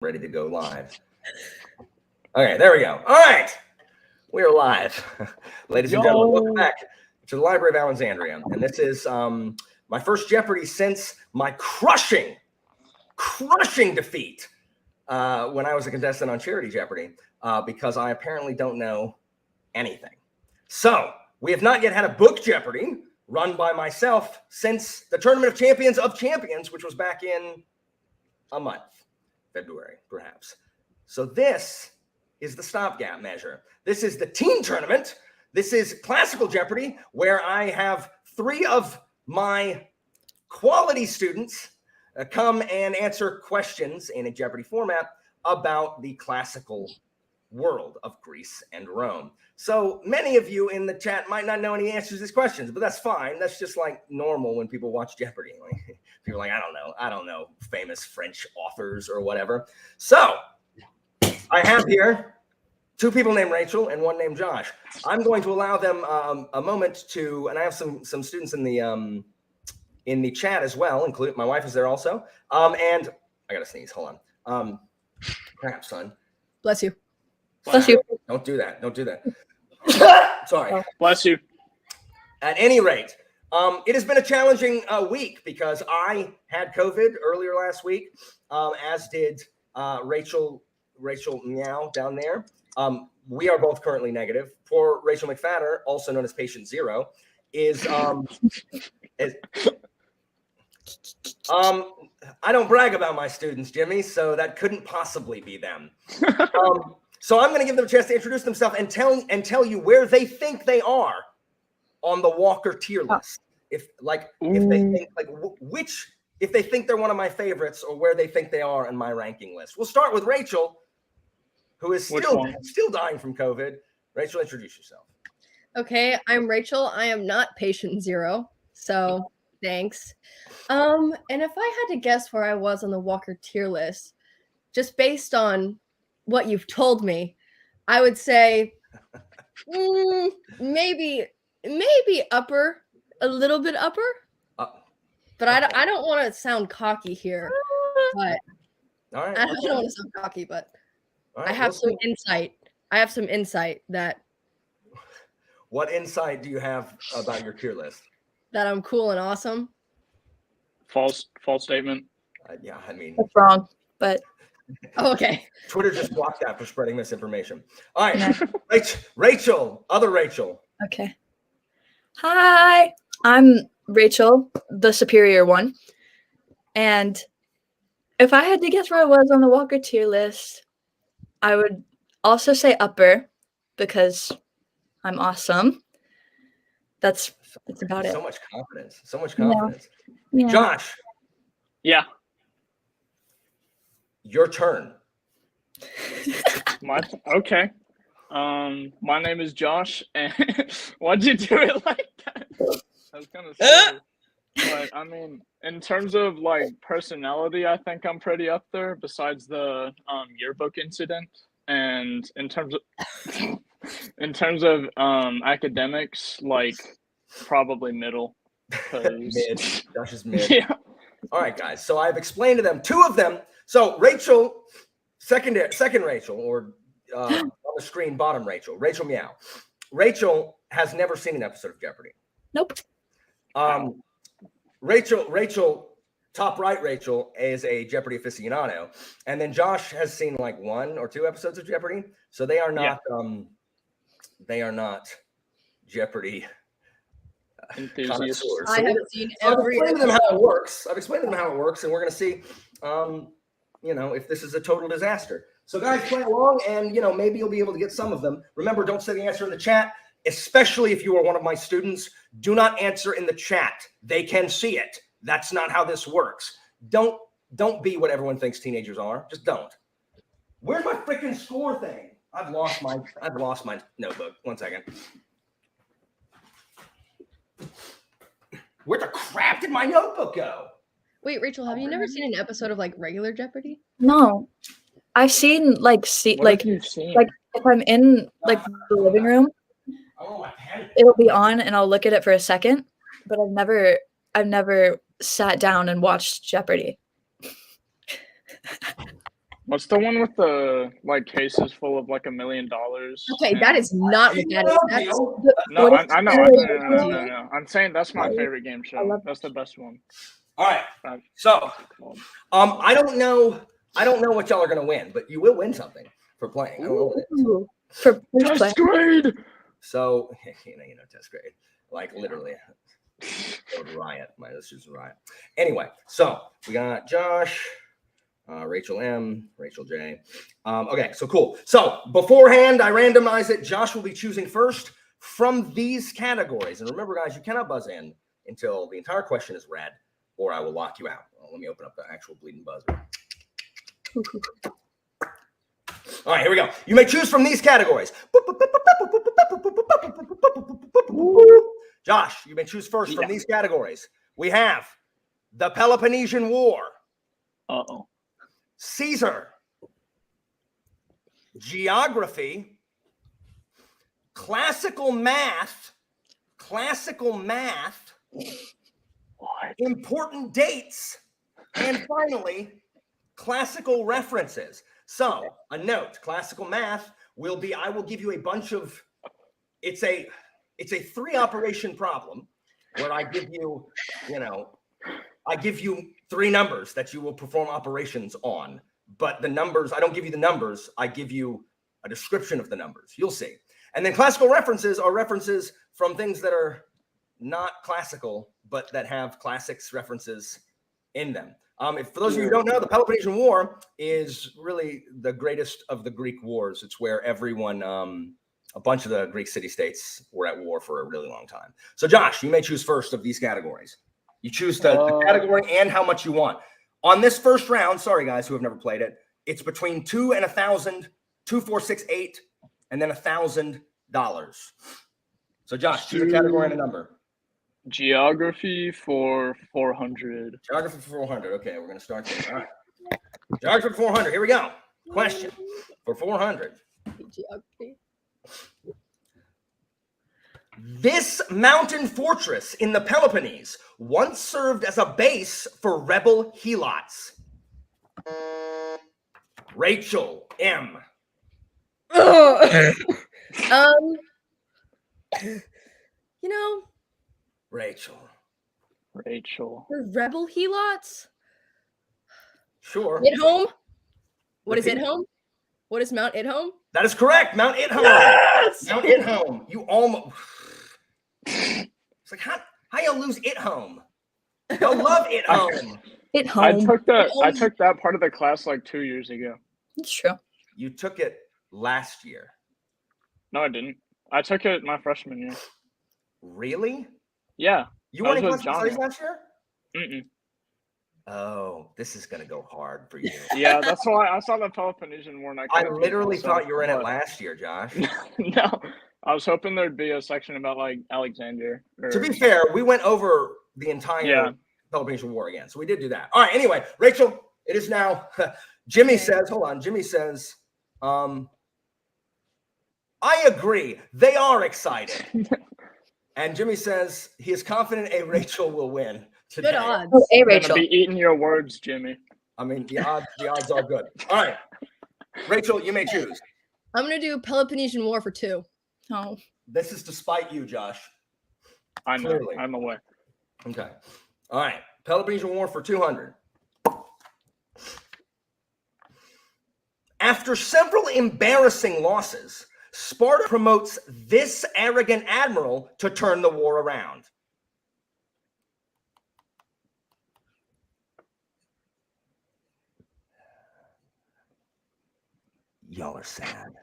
ready to go live. Okay, there we go. All right, we're live. Ladies and gentlemen, welcome back to the Library of Alexandria. And this is my first Jeopardy since my crushing defeat when I was a contestant on Charity Jeopardy, because I apparently don't know anything. So we have not yet had a Book Jeopardy run by myself since the Tournament of Champions, which was back in a month, February, perhaps. So this is the stopgap measure. This is the team tournament. This is Classical Jeopardy, where I have 3 of my quality students come and answer questions in a Jeopardy format about the classical world of Greece and Rome. So many of you in the chat might not know any answers to these questions, but that's fine. That's just like normal when people watch Jeopardy. Like, people are like, I don't know famous French authors or whatever. So I have here 2 people named Rachel and 1 named Josh. I'm going to allow them a moment to, and I have some students in the chat as well, including my wife is there also. And I gotta sneeze. Hold on. Crap, son. Bless you. Bless you. Don't do that. Don't do that. Sorry. Oh. Bless you. At any rate, it has been a challenging week because I had COVID earlier last week, as did Rachel Meow down there. We are both currently negative. Poor Rachel McFadder, also known as Patient Zero, is I don't brag about my students, Jimmy, so that couldn't possibly be them. So I'm going to give them a chance to introduce themselves and tell you where they think they are on the Walker tier list. If they think they're one of my favorites or where they think they are on my ranking list. We'll start with Rachel, who is still dying from COVID. Rachel, introduce yourself. Okay, I'm Rachel. I am not Patient Zero, so thanks. And if I had to guess where I was on the Walker tier list, just based on what you've told me, I would say maybe upper, a little bit upper. But I don't want to sound cocky here. But all right, I don't want to sound cocky, but right, I have some insight. I have some insight that. What insight do you have about your tier list? That I'm cool and awesome. False statement. Yeah, I mean that's wrong. But okay. Twitter just blocked that for spreading misinformation. All right, yeah. Rachel, other Rachel. Okay. Hi, I'm Rachel, the superior one. And if I had to guess where I was on the Walker tier list, I would also say upper because I'm awesome. That's about it. So much confidence. Yeah. Josh. Yeah. Your turn. Okay. My name is Josh, and why'd you do it like that? That was kind of silly. But I mean, in terms of like personality, I think I'm pretty up there. Besides the yearbook incident, and in terms of academics, like probably middle. Mid. Josh is mid. Yeah. All right, guys. So I've explained to them 2 of them. So Rachel, second Rachel, or on the screen, bottom Rachel Meow. Rachel has never seen an episode of Jeopardy. Nope. Rachel, top right Rachel is a Jeopardy aficionado, and then Josh has seen like 1 or 2 episodes of Jeopardy. So they are not Jeopardy enthusiasts. I have seen I've explained to them how it works. And we're going to see, if this is a total disaster. So guys, play along, and maybe you'll be able to get some of them. Remember, don't say the answer in the chat, especially if you are one of my students. Do not answer in the chat. They can see it. That's not how this works. Don't be what everyone thinks teenagers are. Just don't. Where's my freaking score thing? I've lost my notebook. 1 second. Where the crap did my notebook go? Wait, Rachel, have you never seen an episode of like regular Jeopardy? No. I've seen like if I'm in like the living room, it'll be on and I'll look at it for a second, but I've never sat down and watched Jeopardy. What's the one with the like cases full of like $1 million? Okay, that is not what that is. That's No, What I if- know. No. I'm saying that's my favorite game I show. love That's the best one. All right. Right. So, I don't know what y'all are gonna win, but you will win something for playing. I don't know what it is. Ooh, for first play. Test grade. So, you know, test grade, like literally, riot. Let's just riot. Anyway, so we got Josh, Rachel M, Rachel J. Okay, so cool. So beforehand, I randomize it. Josh will be choosing first from these categories. And remember, guys, you cannot buzz in until the entire question is read, or I will lock you out. Well, let me open up the actual bleeding buzzer. All right, here we go. You may choose from these categories. Josh, you may choose first from these categories. We have the Peloponnesian War, Uh-oh. Caesar, geography, classical math, What? important dates, and finally, classical references. So, a note, classical math will be, I will give you a bunch of, it's a 3-operation problem where I give you, I give you 3 numbers that you will perform operations on. But the numbers, I don't give you the numbers. I give you a description of the numbers. You'll see. And then classical references are references from things that are not classical, but that have classics references in them. For those of you who don't know, the Peloponnesian War is really the greatest of the Greek wars. It's where everyone, a bunch of the Greek city-states were at war for a really long time. So, Josh, you may choose first of these categories. You choose the category and how much you want. On this first round, sorry, guys who have never played it, it's between 2 and 1,000, 2, 4, 6, 8, and then $1,000. So, Josh, choose a category and a number. Geography for 400. Geography for 400. Okay, we're going to start there. All right. Geography for 400. Here we go. Question for 400. geography. This mountain fortress in the Peloponnese once served as a base for rebel helots. Rachel M. Rachel. The rebel helots. Sure. Idhome. What is Repeat. Idhome? What is Mount Idhome? That is correct. Mount Idhome. Yes! Mount Idhome. You almost. It's like how you lose Idhome? You'll love Idhome. I took that part of the class like 2 years ago. It's true. You took it last year. No, I didn't. I took it my freshman year. Really? Yeah. You I went in was with classical studies last year? Mm-mm. Oh, this is gonna go hard for you. Yeah, that's why I saw the Peloponnesian War. And I literally thought you were in it last year, Josh. No, I was hoping there'd be a section about like Alexander. To be fair, we went over the entire Peloponnesian War again, so we did do that. All right. Anyway, Rachel, it is now. Jimmy says, "Hold on." Jimmy says, "I agree. They are excited." And Jimmy says he is confident a Rachel will win today. Good odds. Oh, hey, I'm Rachel. gonna be eating your words, Jimmy. I mean, the odds are good. All right, Rachel, you may choose. I'm gonna do Peloponnesian War for 2. Oh. This is to spite you, Josh. I know. Clearly. I'm aware. Okay. All right. Peloponnesian War for 200. After several embarrassing losses, Sparta promotes this arrogant admiral to turn the war around. Y'all are sad.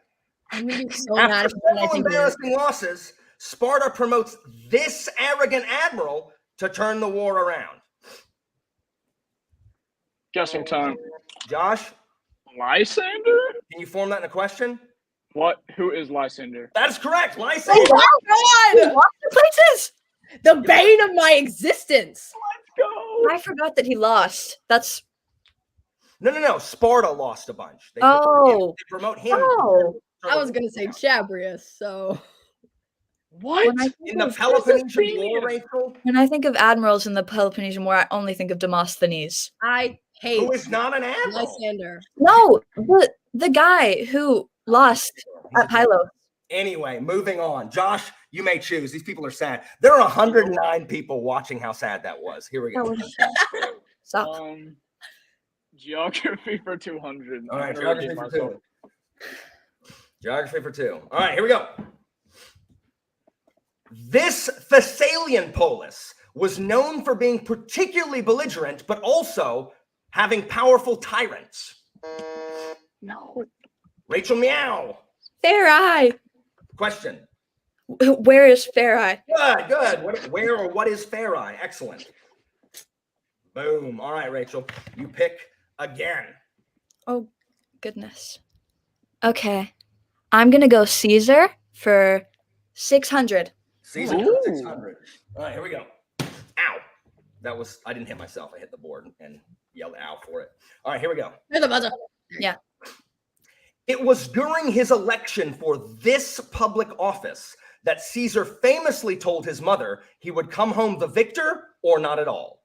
I'm gonna be so mad After if I several think embarrassing losses, Sparta promotes this arrogant admiral to turn the war around. Guessing time. Josh, Lysander? can you form that in a question? What? Who is Lysander? That is correct. Lysander. Oh my God! Lots of places. The bane of my existence. Go. I forgot that he lost. That's No. Sparta lost a bunch. They promote him. Oh. I was gonna say Chabrius, so What? In the Peloponnesian War, Rachel? When I think of admirals in the Peloponnesian War, I only think of Demosthenes. I hates Who is not an admiral? Lysander. No, the guy who lost at Pylos. Anyway, moving on. Josh, you may choose. These people are sad. There are 109 people watching how sad that was. Here we That go. was Stop. Geography for 200. All right, I'm gonna geography give for myself- 2. Geography for 2. All right, here we go. This Thessalian polis was known for being particularly belligerent, but also having powerful tyrants. No. Rachel Meow. Fair Eye. Question. Where is Fair Eye? Good, good. Where or what is Fair Eye? Excellent. Boom. All right, Rachel. You pick again. Oh, goodness. Okay. I'm going to go Caesar for 600. Caesar Ooh. 600. All right, here we go. Ow. That was, I didn't hit myself. I hit the board and yelled ow for it. All right, here we go. Here's the buzzer. Yeah. It was during his election for this public office that Caesar famously told his mother he would come home the victor or not at all.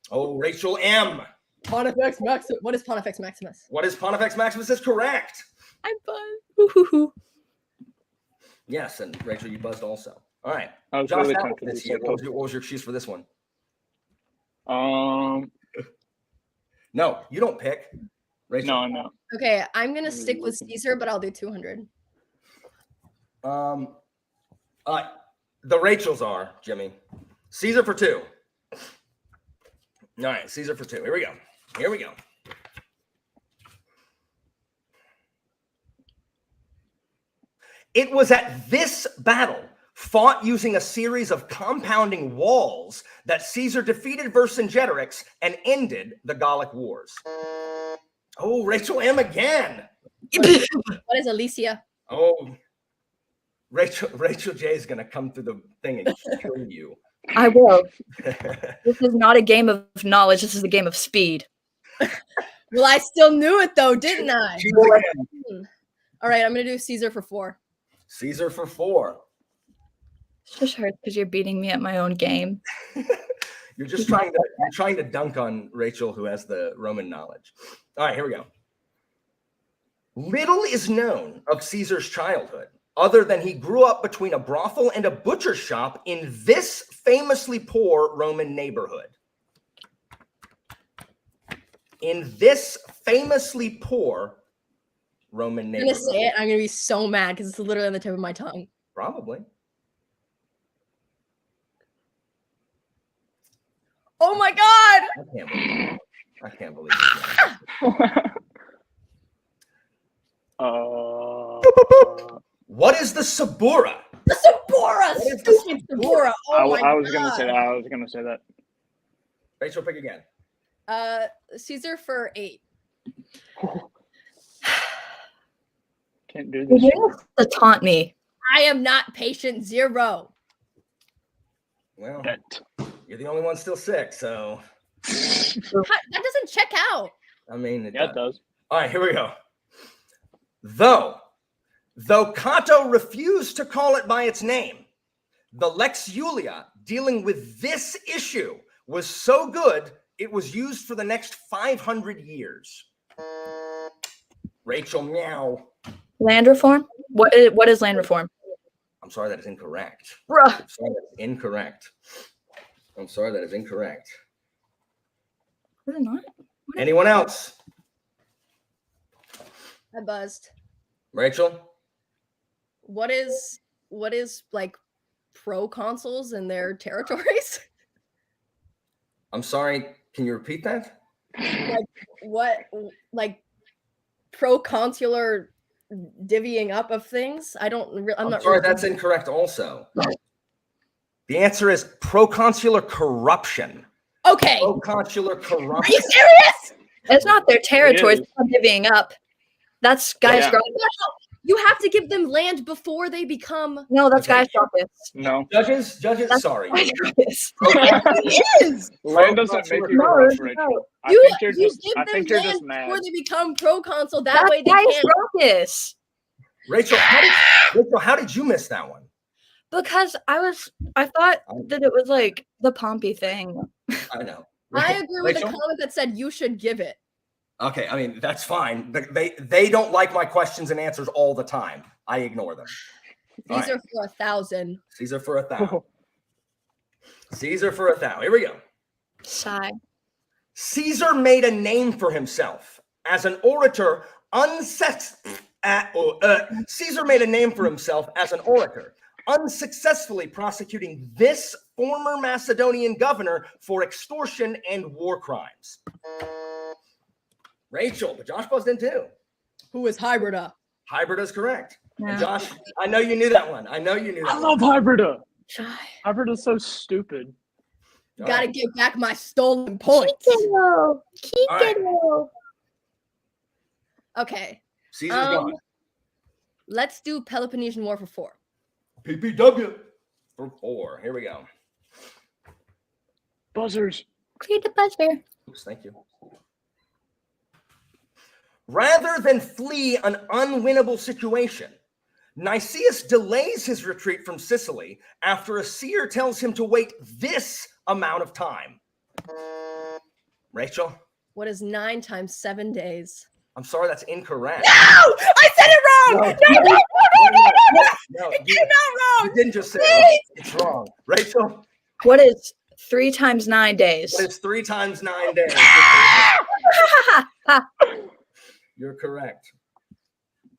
Oh, Rachel M. Pontifex Maximus. What is Pontifex Maximus? What is Pontifex Maximus is correct. I'm buzzed. Yes, and Rachel, you buzzed also. All right. I was Josh, really that was tempted to this say year. What was your choose for this one? No, you don't pick. Rachel. No. Okay, I'm gonna stick with Caesar, but I'll do 200. The Rachels are, Jimmy. Caesar for 2. All right, Caesar for 2. Here we go. Here we go. It was at this battle, fought using a series of compounding walls, that Caesar defeated Vercingetorix and ended the Gallic Wars. Oh, Rachel M again. What is Alicia? Oh, Rachel J is gonna come through the thing and kill you. I will. This is not a game of knowledge. This is a game of speed. Well, I still knew it though, didn't I? Choose again. All right, I'm gonna do Caesar for 4. Caesar for 4. It's just hurts because you're beating me at my own game. You're trying to dunk on Rachel, who has the Roman knowledge. All right, here we go. Little is known of Caesar's childhood, other than he grew up between a brothel and a butcher shop in this famously poor Roman neighborhood. In this famously poor Roman I'm neighborhood. gonna say it. I'm gonna be so mad because it's literally on the tip of my tongue. Probably. Oh my god! I can't believe it. What is the Sabura? The Sabora! What is the Stupid Sabora! Oh my I was gonna God. say that. I was gonna say that. Rachel, pick again. Caesar for 8. Can't do You're this. doing this to taunt me. I am not patient 0. Well, Bet. you're the only one still sick, so That doesn't check out. I mean, Yeah, it does. All right, here we go. Though Cato refused to call it by its name, the Lex Julia dealing with this issue was so good it was used for the next 500 years. Rachel Meow. Land reform? What is land reform? I'm sorry, that is incorrect. Bruh. I'm sorry, that is incorrect. I'm sorry, that is incorrect. Is it not? Anyone else? I buzzed. Rachel? What is like proconsuls in their territories? I'm sorry, can you repeat that? Like proconsular divvying up of things? I'm not sorry, really- that's incorrect also. The answer is proconsular corruption. Okay. Proconsular Are corruption. you serious? It's not their territories. is. It's not divvying up. That's Gaius Yeah. Gracchus. You have to give them land before they become. No, that's Okay. Gaius Gracchus. No. Judges, That's sorry. Gaius Gracchus. It is. Land doesn't make you No, corrupt, no. Rachel. I You think you're give just. them I think you're land just mad. before they become proconsul. That That's way they Gaius can't. Gracchus. Rachel, how did you miss that one? Because I thought that it was like the Pompey thing. I know. I agree with the Rachel? comment that said you should give it. Okay, I mean, that's fine. They don't like my questions and answers all the time. I ignore them. These are for 1,000. Caesar for 1,000. Caesar for 1,000. Here we go. Sigh. Caesar made a name for himself as an orator Caesar made a name for himself as an orator, unsuccessfully prosecuting this former Macedonian governor for extortion and war crimes. Rachel, but Josh buzzed in too. Who is Hybrida? Hybrida is correct. Yeah. And Josh, I know you knew that one. I know you knew that I love Hybrida. Sigh. Hybrida's so stupid. All Gotta right. give back my stolen points. Kikero. right. Kikero. Okay. Caesar's gone. Let's do Peloponnesian War for 4. PPW for 4. Here we go. Buzzers. Create the buzzer. Oops, thank you. Rather than flee an unwinnable situation, Nicias delays his retreat from Sicily after a seer tells him to wait this amount of time. Rachel, What is 9 times 7 days? I'm sorry, that's incorrect. No! I said it wrong! No, You're not you wrong! didn't just say it. It's wrong. Rachel, What is 3 times 9 days? it's 3 times 9 days. You're correct.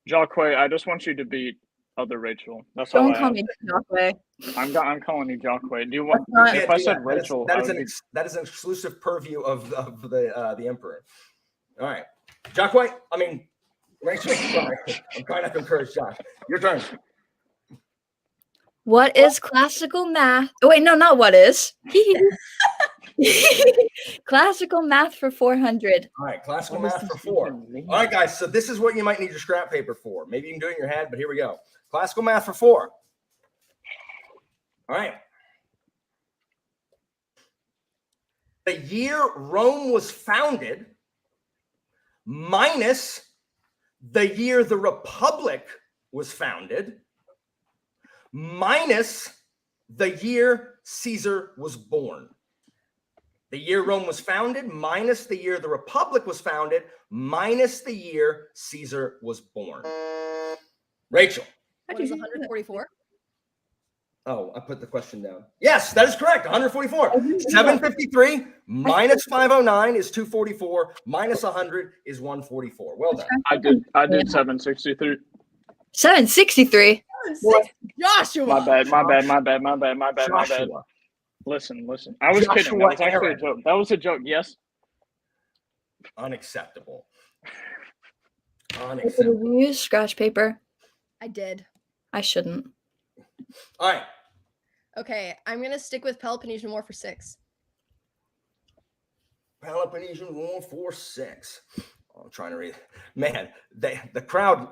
Jacque, I just want you to beat other Rachel. That's all Don't I call ask. me Jacque. I'm calling you Jacque. Do you want? That's not- If I Yeah, said that is- Rachel, that I is would an be- that is an exclusive purview of the emperor. All right, Jacque. I mean, Rachel. Sorry, I'm trying not to encourage Josh. Your turn. What is classical math? Oh, wait, no, not what is. Classical math for 400. All right, classical What does math for this 4. even mean? All right, guys. So this is what you might need your scrap paper for. Maybe you can do it in your head, but here we go. Classical math for 4. All right. The year Rome was founded minus the year the Republic was founded minus the year Caesar was born. The year Rome was founded minus the year the Republic was founded minus the year Caesar was born. Rachel. What is 144? Oh, I put the question down. Yes, that is correct. 144. 753 minus 509 is 244. Minus 100 is 144. Well done. I did 763. 763. Joshua! My bad. Joshua. Listen. I was kidding. That was actually a joke. That was a joke. Yes. Unacceptable. Did Unacceptable. you use scratch paper? I did. I shouldn't. All right. Okay, I'm gonna stick with Peloponnesian War for 6. Peloponnesian War for 6. Oh, I'm trying to read. Man, the crowd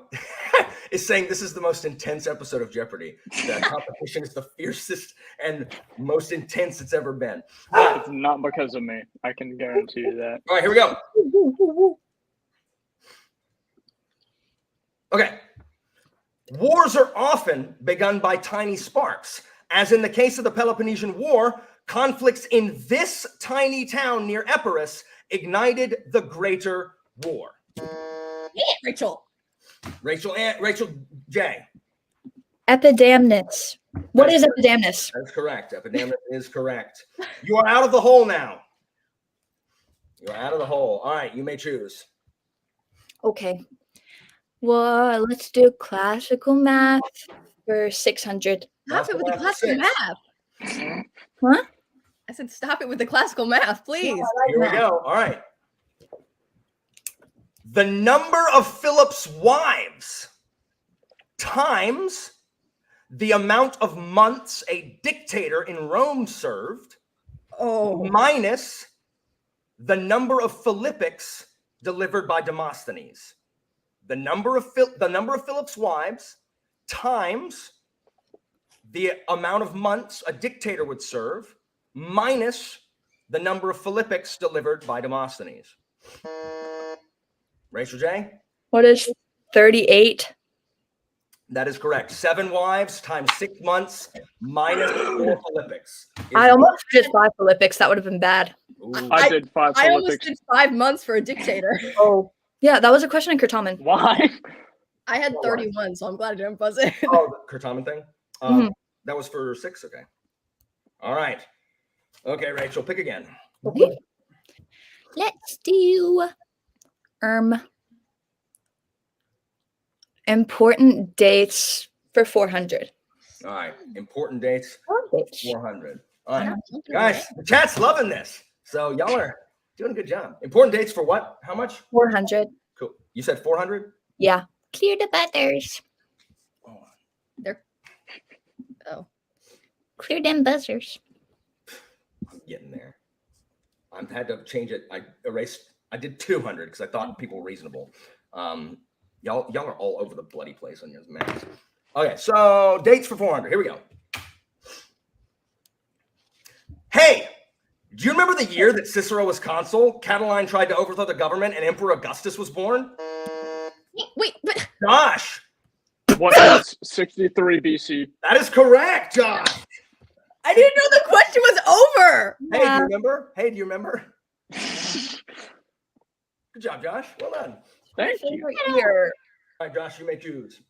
is saying this is the most intense episode of Jeopardy. The competition is the fiercest and most intense it's ever been. It's not because of me. I can guarantee you that. All right, here we go. Okay. Wars are often begun by tiny sparks. As in the case of the Peloponnesian War, conflicts in this tiny town near Epirus ignited the greater war. Rachel. Rachel J. Epidamnus. What is epidamnus? That's correct. Epidemic is correct. You are out of the hole now. You're out of the hole. All right, you may choose. Okay. Well, let's do classical math for 600. Stop it with the Classical classical math math. Huh? I said stop it with the classical math, please. Here we go. All right. The number of Philip's wives times the amount of months a dictator in Rome served minus the number of Philippics delivered by Demosthenes. The number of Philip's wives times the amount of months a dictator would serve minus the number of Philippics delivered by Demosthenes. Rachel J. What is 38? That is correct. 7 wives times 6 months minus 4 Philippics. I almost did 5 Philippics. That would have been bad. Ooh. I did 5 I almost Philippics. did 5 months for a dictator. Oh, yeah, that was a question in Kurtaman. Why? I had 31, so I'm glad I didn't buzz it. Oh, the Kurtaman thing? Mhm. That was for 6, okay. All right. Okay, Rachel, pick again. Okay. Let's do important dates for 400. All right. Important dates, 400. All right. Something Guys, the chat's loving this. So y'all are doing a good job. Important dates for what? How much? 400. Cool. You said 400? Yeah. Clear the buzzers. There. Oh. Clear them buzzers. I'm getting there. I had to change it. I did 200 because I thought people were reasonable. Y'all are all over the bloody place on your math. Okay, so dates for 400. Here we go. Hey, do you remember the year that Cicero was consul? Catiline tried to overthrow the government and Emperor Augustus was born? Wait, but Josh, What is 63 BC? that is correct, Josh. I didn't know the question was over. Hey, do you remember? Hey, do you remember? Good job, Josh. Well done. Thank you. Favorite year. All right, Josh, you may choose.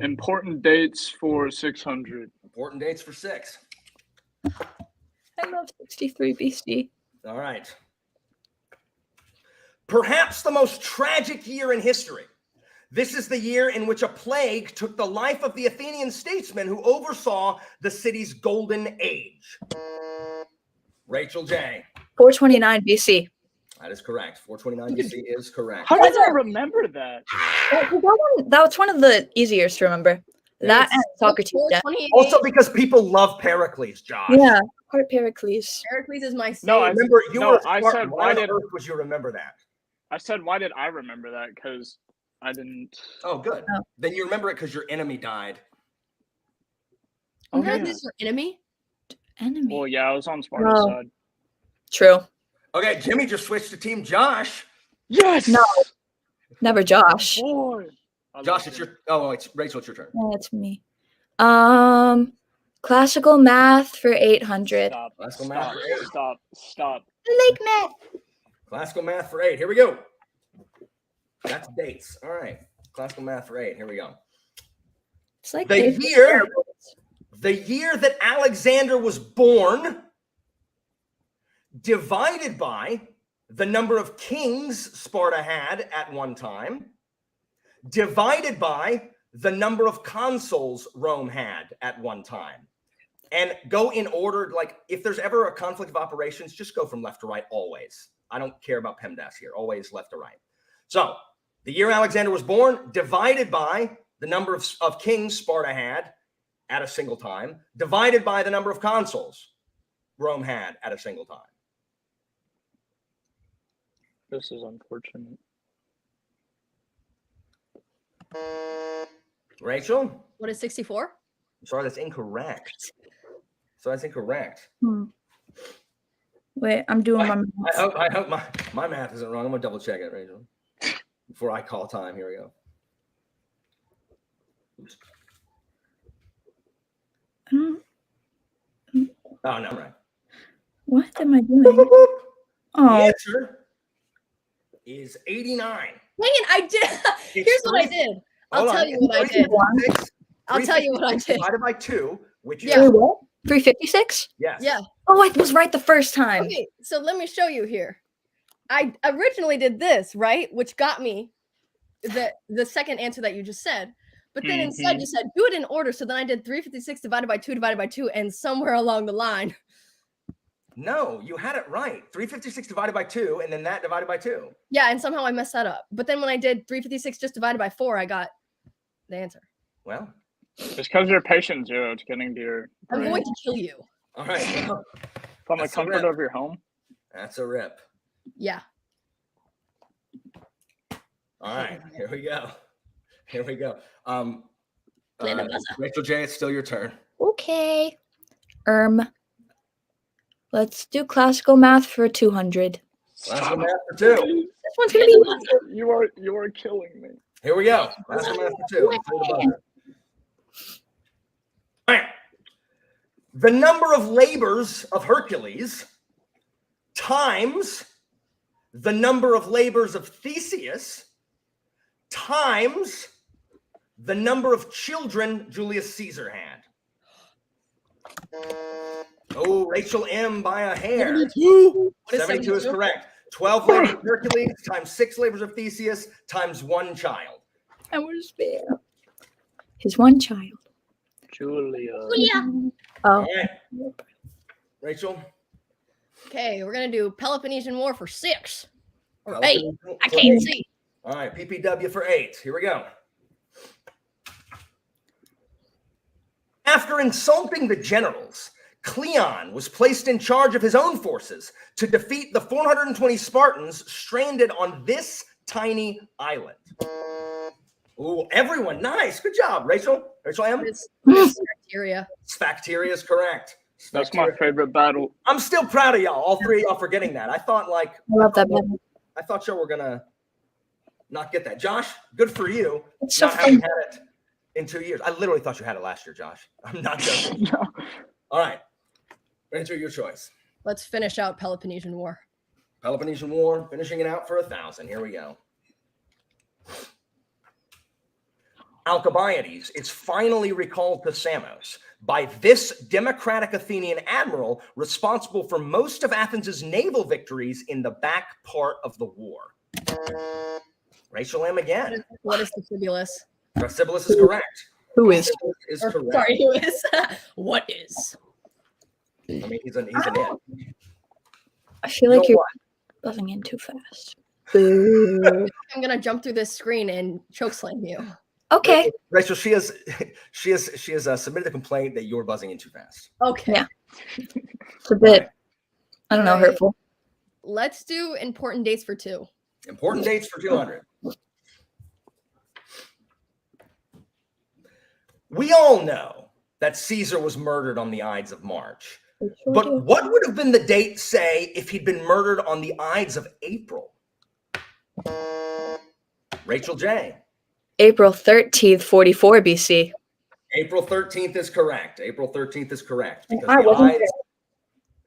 Important dates for 600. Important dates for 6. I love 63 BC. All right. Perhaps the most tragic year in history. This is the year in which a plague took the life of the Athenian statesman who oversaw the city's golden age. Rachel J. 429 BC. That is correct. 429 BC is correct. How did I remember that? That was one of the easiest to remember. That and Socrates. Yeah. 428. Also because people love Pericles, Josh. Yeah. Part Pericles. Pericles is my No, sage. Remember, you No, were I smart. said, Why why on did- earth would you remember that? I said, why did I remember that? Because I didn't. Oh, good. Oh. Then you remember it because your enemy died. Oh, Isn't yeah. this your enemy? Enemy. Well, yeah, I was on Sparta's No. side. True. Okay, Jimmy just switched to Team Josh. Yes. No. Never Josh. Boy. I Josh, love it's him. your. Oh, it's Rachel. It's your turn. Yeah, it's me. Classical math for 800. Stop. Classical Stop. math for 8. Stop. I like math. Classical math for 8. Here we go. That's dates. All right. Classical math for 8. Here we go. It's like The David year- Barrels. The year that Alexander was born, divided by the number of kings Sparta had at one time, divided by the number of consuls Rome had at one time. And go in order, like if there's ever a conflict of operations, just go from left to right always. I don't care about PEMDAS here, always left to right. So the year Alexander was born, divided by the number of kings Sparta had at a single time, divided by the number of consuls Rome had at a single time. This is unfortunate. Rachel? What is 64? I'm sorry, that's incorrect. So that's incorrect. Wait, I'm doing my math. I hope my math isn't wrong. I'm gonna double check it, Rachel, before I call time. Here we go. Oops. Oh no, right. What am I doing? The Oh, answer is 89. Dang it, I did. Here's what I did. I'll Hold tell on. you what I did. 356 I'll tell you what I did. Divided by 2, which is Yeah. Wait, what? 356? yes. Yeah. Oh, I was right the first time. Okay, so let me show you here. I originally did this, right? Which got me the second answer that you just said. But then instead you said do it in order. So then I did 356 divided by 2, and somewhere along the line. No, you had it right. 356 divided by 2, and then that divided by 2. Yeah, and somehow I messed that up. But then when I did 356 just divided by 4, I got the answer. Well, It's because you're patient zero. It's getting to your I'm brain. going to kill you. all right. Well, From the That's a comfort rip. of your home. that's a rip. Yeah. All right, here we go. Here we go. Play the buzzer. Rachel J, it's still your turn. Okay. Let's do classical math for 200. Classical math for 2. one's gonna be. You are killing me. Here we go. Last one after two. Let's do the buzzer. All right. The number of labors of Hercules times the number of labors of Theseus times the number of children Julius Caesar had. Oh, Rachel M. by a hair. 72. 72 is correct. 12 labors of Hercules times 6 labors of Theseus times 1 child. I was there. His one child. Julia. Oh. All right. Rachel. Okay, we're gonna do Peloponnesian War for 6 or 8. Peloponnesian I for can't 8. see. All right, PPW for 8. Here we go. After insulting the generals, Cleon was placed in charge of his own forces to defeat the 420 Spartans stranded on this tiny island. Ooh, everyone, nice. Good job, Rachel. Rachel M. It's bacteria. Sphacteria is correct. That's my favorite battle. I'm still proud of y'all, all 3 of y'all, for getting that. I thought I love that battle. I thought y'all were gonna not get that. Josh, good for you. It's so not having fun. had it in 2 years. I literally thought you had it last year, Josh. I'm not joking. No. All right. Answer your choice. Let's finish out Peloponnesian War. Peloponnesian War, finishing it out for 1,000. Here we go. Alcibiades is finally recalled to Samos by this democratic Athenian admiral responsible for most of Athens' naval victories in the back part of the war. Rachel M. again. What is the Thrasybulus? Thrasybulus is correct. Who is? Is Or, correct. sorry, who is? What is? I mean, he's an it. I feel You like know you're what? buzzing in too fast. Boo. I'm gonna jump through this screen and chokeslam you. Okay. Rachel, she has submitted a complaint that you're buzzing in too fast. Okay. Yeah. It's a bit, I don't know, Right. hurtful. Let's do important dates for 2. Important dates for 200. We all know that Caesar was murdered on the Ides of March. But what would have been the date, say, if he'd been murdered on the Ides of April? Rachel J. April 13th, 44 BC. April 13th is correct. April 13th is correct. Because I wasn't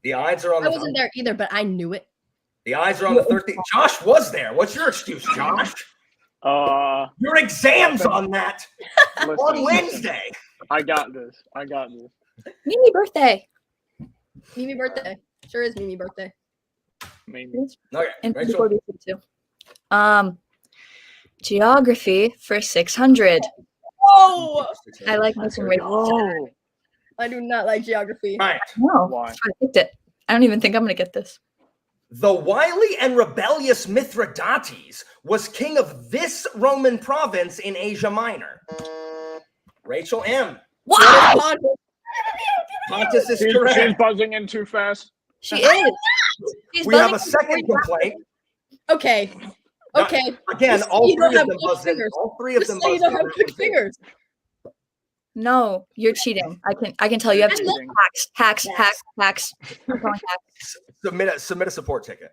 the Ides are on I the wasn't there either, but I knew it. The Ides are on the 13th. Josh was there. What's your excuse, Josh? Your exam's on that Listen, on Wednesday. I got this. Mimi birthday. Mimi birthday. Sure is Mimi birthday. Maybe. Okay, And Rachel. 44 BC too. Geography for 600. Oh, I like making Rachel. Oh, I do not like geography. All right. No, Why? I picked it. I don't even think I'm gonna get this. The wily and rebellious Mithridates was king of this Roman province in Asia Minor. Rachel M. Wow. Pontus is she's correct. buzzing in too fast. She is. She's We have a buzzing second before complaint. Okay. Okay. Again, Just so all you don't 3 of have them quick buzzed in. fingers. All 3 of Just them so you buzzed don't in. have quick fingers. No, you're cheating. I can tell you have I'm to not- hacks. I'm calling hacks. Submit a support ticket.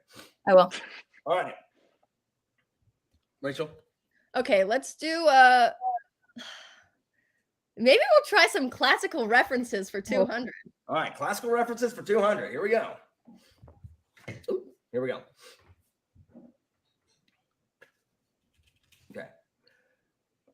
I will. All right. Rachel. Okay, let's do maybe we'll try some classical references for 200. All right. Classical references for 200. Here we go. Ooh, here we go. Okay.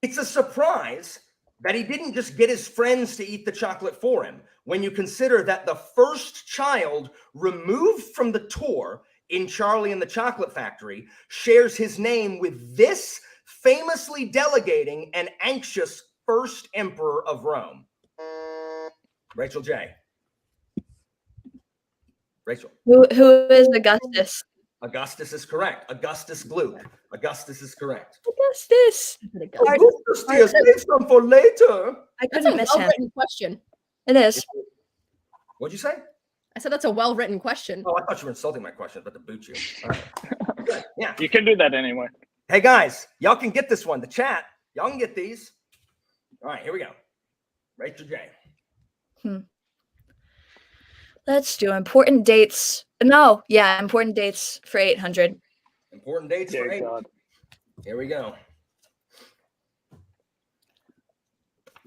It's a surprise that he didn't just get his friends to eat the chocolate for him when you consider that the first child removed from the tour in Charlie and the Chocolate Factory shares his name with this famously delegating and anxious first emperor of Rome. Rachel J. Rachel. Who is Augustus? Augustus is correct. Augustus Gloop. Augustus is correct. Augustus. Augustus, dear, save some for later. I That's a couldn't miss him. well-written question. It is. What'd you say? I said that's a well-written question. Oh, I thought you were insulting my question, but to boot you. All right. Good. Yeah. You can do that anyway. Hey guys, y'all can get this one. The chat, y'all can get these. All right, here we go. Rachel J. Let's do important dates. No, yeah, important dates for 800. Important dates for Dear 8. God. Here we go.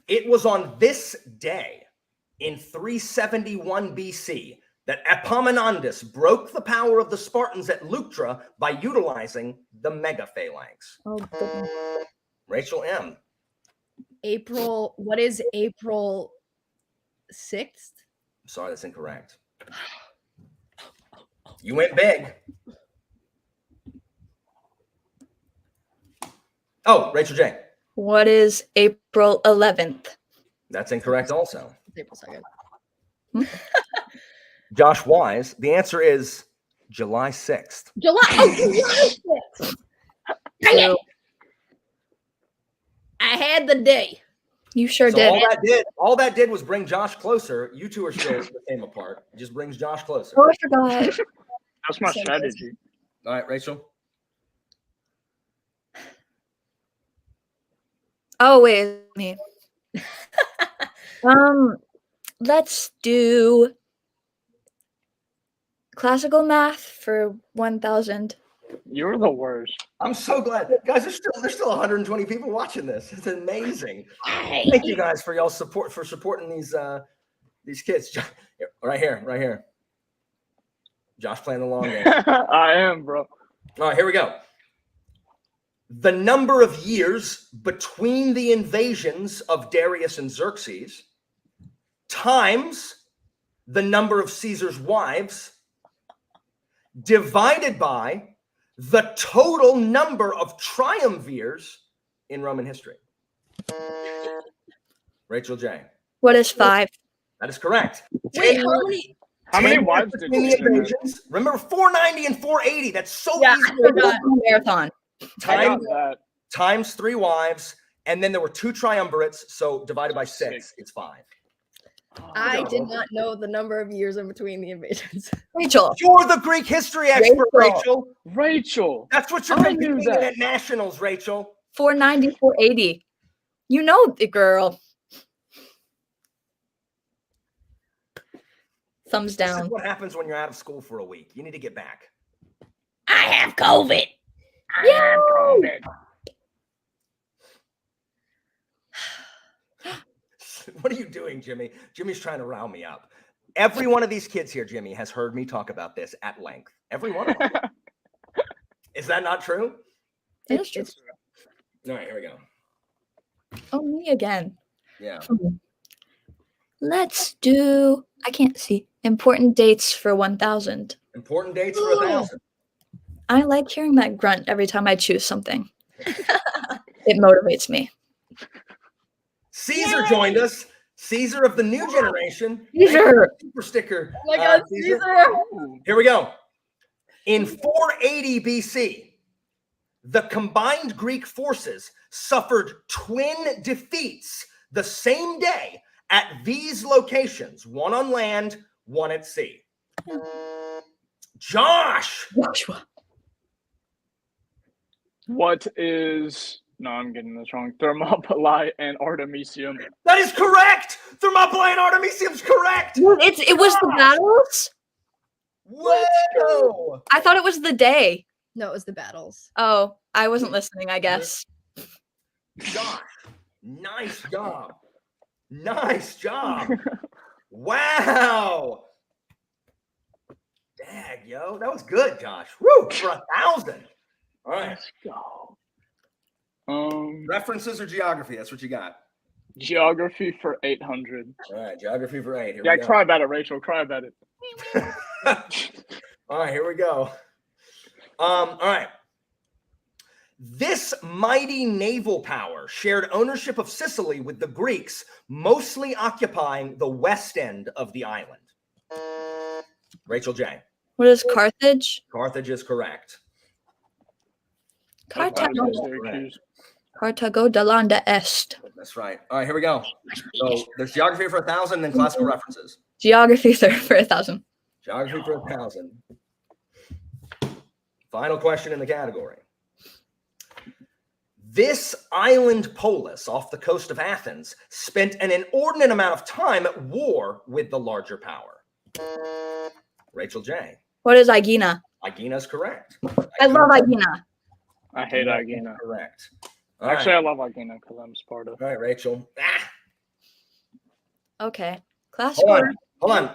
It was on this day in 371 BC that Epaminondas broke the power of the Spartans at Leuctra by utilizing the megaphalanx. Oh, goodness. Rachel M. April. What is April 6th? Sorry, that's incorrect. You went big. Oh, Rachel J. What is April 11th? That's incorrect also. It's April 2nd. Josh Wise, the answer is July 6th. July. Oh, July 6th. Dang it. I had the day. You sure So did. all that did was bring Josh closer. You two are still the same apart. It just brings Josh closer. Oh, I forgot. That's my Same strategy. All right, Rachel. Oh, wait, me. Let's do classical math for 1,000. You're the worst. I'm so glad, guys. There's still 120 people watching this. It's amazing. Thank you guys for y'all support for supporting these kids. Right here. Josh playing the long game. I am, bro. All right, here we go. The number of years between the invasions of Darius and Xerxes times the number of Caesar's wives divided by the total number of triumvirs in Roman history. Rachel J. What is 5? That is correct. Wait, how many? How many 10 wives did between the Caesar have? invasions? Remember 490 and 480. That's so Yeah, easy. I forgot. Marathon. I got Times, that. times 3 wives, and then there were 2 triumvirates, so divided by 6, 6. it's 5. I did not know the number of years in between the invasions. Rachel. You're the Greek history expert, Rachel. Rachel. Rachel. That's what you're I knew competing in that. at nationals, Rachel. 490, 480. You know the girl. Thumbs This is down. what happens when you're out of school for a week. You need to get back. I have COVID. What are you doing, Jimmy? Jimmy's trying to rile me up. Every one of these kids here, Jimmy, has heard me talk about this at length. Every one of them. Is that not true? It is true. All right, here we go. Oh, me again. Yeah. Let's do, I can't see, important dates for 1,000. Important dates for 1,000. I like hearing that grunt every time I choose something. It motivates me. Caesar joined us. Caesar of the new generation. Caesar. Super sticker. Oh my God, Caesar. Here we go. In 480 BC, the combined Greek forces suffered twin defeats the same day at these locations, one on land, one at sea. Josh! Joshua. What is... No, I'm getting this wrong. Thermopylae and Artemisium. That is correct! Thermopylae and Artemisium's correct! It was the battles? Whoa! I thought it was the day. No, it was the battles. Oh, I wasn't listening, I guess. Josh, nice job. Nice job. Wow. Dag, yo. That was good, Josh. Woo, for 1,000. All right. Let's go. References or geography? That's what you got. Geography for 800. All right, geography for 8. Here Yeah, we go. cry about it, Rachel. Cry about it. All right, here we go. All right. This mighty naval power shared ownership of Sicily with the Greeks, mostly occupying the west end of the island. Rachel J. What is Carthage? Carthage is correct. Cartago. Syracuse. Cartago delanda est. That's right. All right, here we go. So there's geography for 1,000, then classical references. Geography for 1,000. Geography for 1,000. Final question in the category. This island polis off the coast of Athens spent an inordinate amount of time at war with the larger power. Rachel J. What is Aegina? Igina's correct. I love Igina. I hate Igina. Correct. All Actually, right. I love Igina because I'm Sparta. All right, Rachel. Okay. Class Hold score. on. Hold on.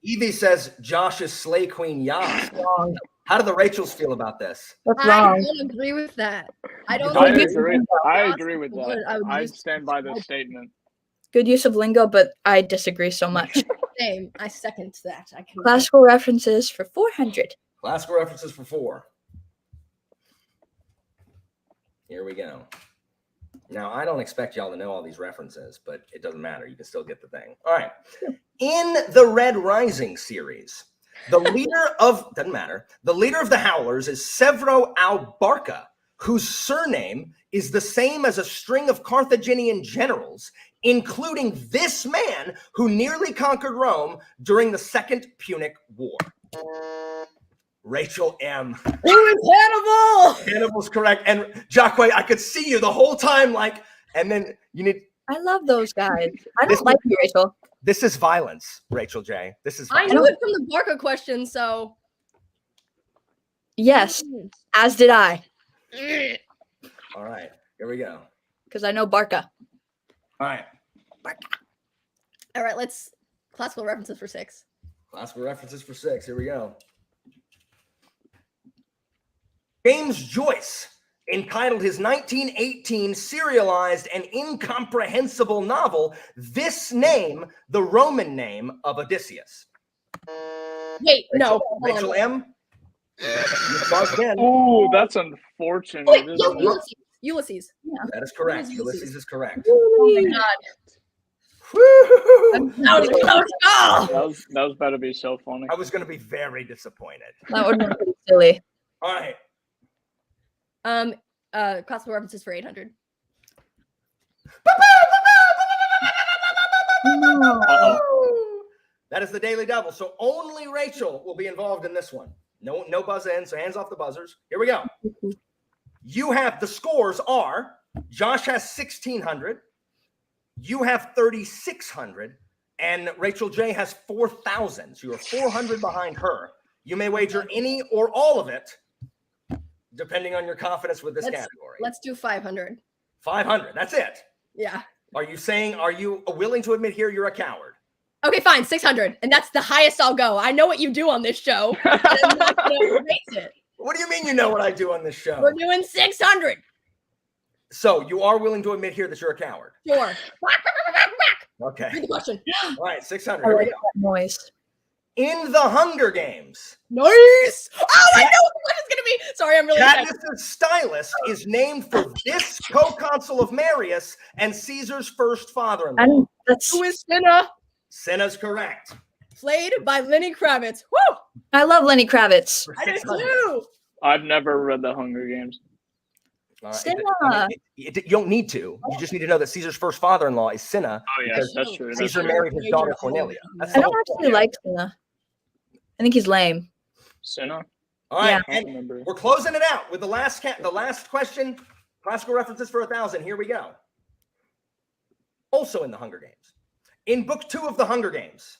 Evie says Josh is Slay Queen Yas. Wrong. How do the Rachels feel about this? That's I wrong. don't agree with that. I don't I think agree. I Josh agree with is good. I that. would I'd use stand by this statement. Good use of lingo, but I disagree so much. same. I second that. I can. Classical references for 400. Classical references for 4. Here we go. Now, I don't expect y'all to know all these references, but it doesn't matter. You can still get the thing. All right. In the Red Rising series, the leader of the Howlers is Severo Albarca, whose surname is the same as a string of Carthaginian generals, including this man who nearly conquered Rome during the Second Punic War. Rachel M. Who is Hannibal? Hannibal's correct. And Jacque, I could see you the whole time, like, and then you need. I love those guys. I This- don't like you, Rachel. This is violence, Rachel J. This is I violence. knew it from the Barca question, so. Yes, as did I, All right, here we go. because I know Barca. All right, All right, let's classical references for 6. classical references for 6. Here we go. James Joyce entitled his 1918 serialized and incomprehensible novel, This Name, the Roman Name of Odysseus. Wait, no. Rachel M. Buzzed in. Oh, that's unfortunate. Wait, Isn't it? Ulysses. That is correct. Ulysses. Ulysses is correct. Oh my god. Woo! That was close. Oh! That was about to be so funny. I was going to be very disappointed. That would have been pretty silly. All right. Classical references for 800. Uh-oh. That is the Daily Double. So only Rachel will be involved in this one. No buzz in. So hands off the buzzers. Here we go. You have the scores are Josh has 1,600. You have 3,600. And Rachel J has 4,000. So you're 400 behind her. You may wager any or all of it, depending on your confidence with this category. Let's do 500. 500. That's it. Yeah. Are you willing to admit here you're a coward? Okay, fine. 600. And that's the highest I'll go. I know what you do on this show. And I'm not going to raise it. What do you mean you know what I do on this show? We're doing 600. So you are willing to admit here that you're a coward? Sure. Okay. Read the question. All right, 600. I Here we like go. that noise. In the Hunger Games, Nice. Oh, I know what it's going to be. Sorry, I'm really excited. Katniss's stylist is named for this co-consul of Marius and Caesar's first father-in-law. And that's Who is Cinna? Cinna's correct. Played by Lenny Kravitz. Woo! I love Lenny Kravitz. For I did 600. too. I've never read the Hunger Games. Cinna. You don't need to. You just need to know that Caesar's first father-in-law is Cinna. Oh yeah, Because that's true. That's Caesar true. married his daughter Cornelia. That's I the don't whole actually point. like Cinna. I think he's lame. Cinna. All right, I don't and remember. we're closing it out with the last question. Classical references for 1,000. Here we go. Also in the Hunger Games. In Book 2 of the Hunger Games,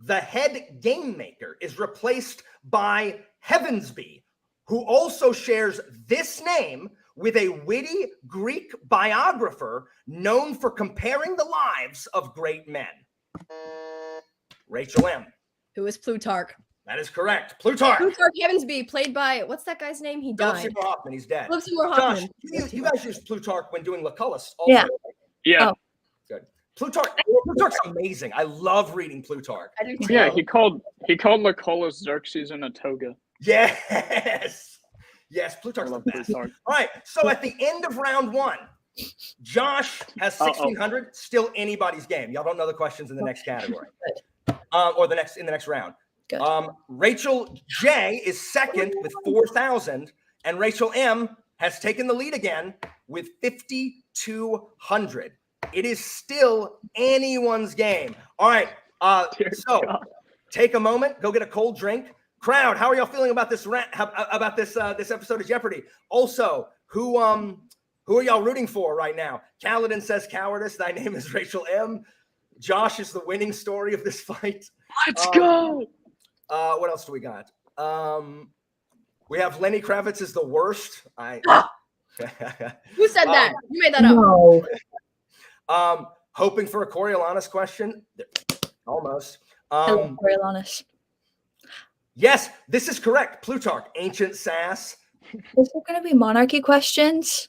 the head game maker is replaced by Heavensby, who also shares this name with a witty Greek biographer known for comparing the lives of great men. Rachel M. Who is Plutarch? That is correct. Plutarch. Plutarch Heavensby, played by, what's that guy's name? He Philip died. Seymour Hoffman. He's dead. Philip Seymour Josh, Hoffman. you guys used Plutarch when doing Lucullus. Also. Yeah. Yeah. Oh. Good. Plutarch's amazing. I love reading Plutarch. I do too. Yeah, he called Lucullus Xerxes in a toga. Yes. Yes, I Plutarch's the love best. Plutarch. All right. So at the end of round 1, Josh has 1,600. Still anybody's game. Y'all don't know the questions in the next category. Or in the next round. Good. Rachel J is second with 4,000, and Rachel M has taken the lead again with 5,200. It is still anyone's game. All right. Dear So God. take a moment, go get a cold drink. Crowd, how are y'all feeling about this this episode of Jeopardy? Also, who are y'all rooting for right now? Kaladin says cowardice. Thy name is Rachel M. Josh is the winning story of this fight. Let's go. What else do we got? We have Lenny Kravitz is the worst. Who said that? You made that up. No. Hoping for a Coriolanus question. Almost. Hello, Coriolanus. Yes, this is correct. Plutarch, ancient sass. Is there going to be monarchy questions?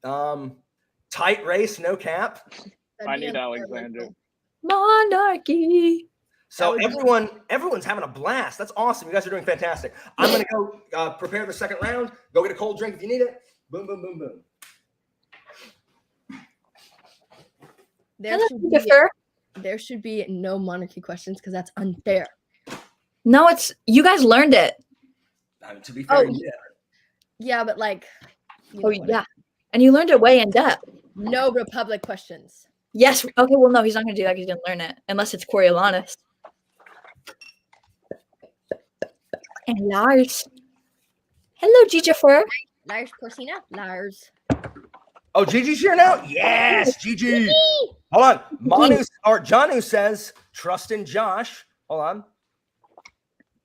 Tight race, no cap. I need Alexander. Monarchy. So everyone's having a blast. That's awesome. You guys are doing fantastic. I'm gonna go prepare the second round. Go get a cold drink if you need it. Boom, boom, boom, boom. There should be no monarchy questions because that's unfair. No, you guys learned it. To be fair, Yeah, but like. Yeah. And you learned it way in depth. No Republic questions. Yes. Okay, well, no, he's not going to do that because he didn't learn it. Unless it's Coriolanus. And Lars. Hello, Gijafer. Lars Corsina. Lars. Oh, Gigi's here now? Yes, Gigi. Hold on. Janu says, trust in Josh. Hold on.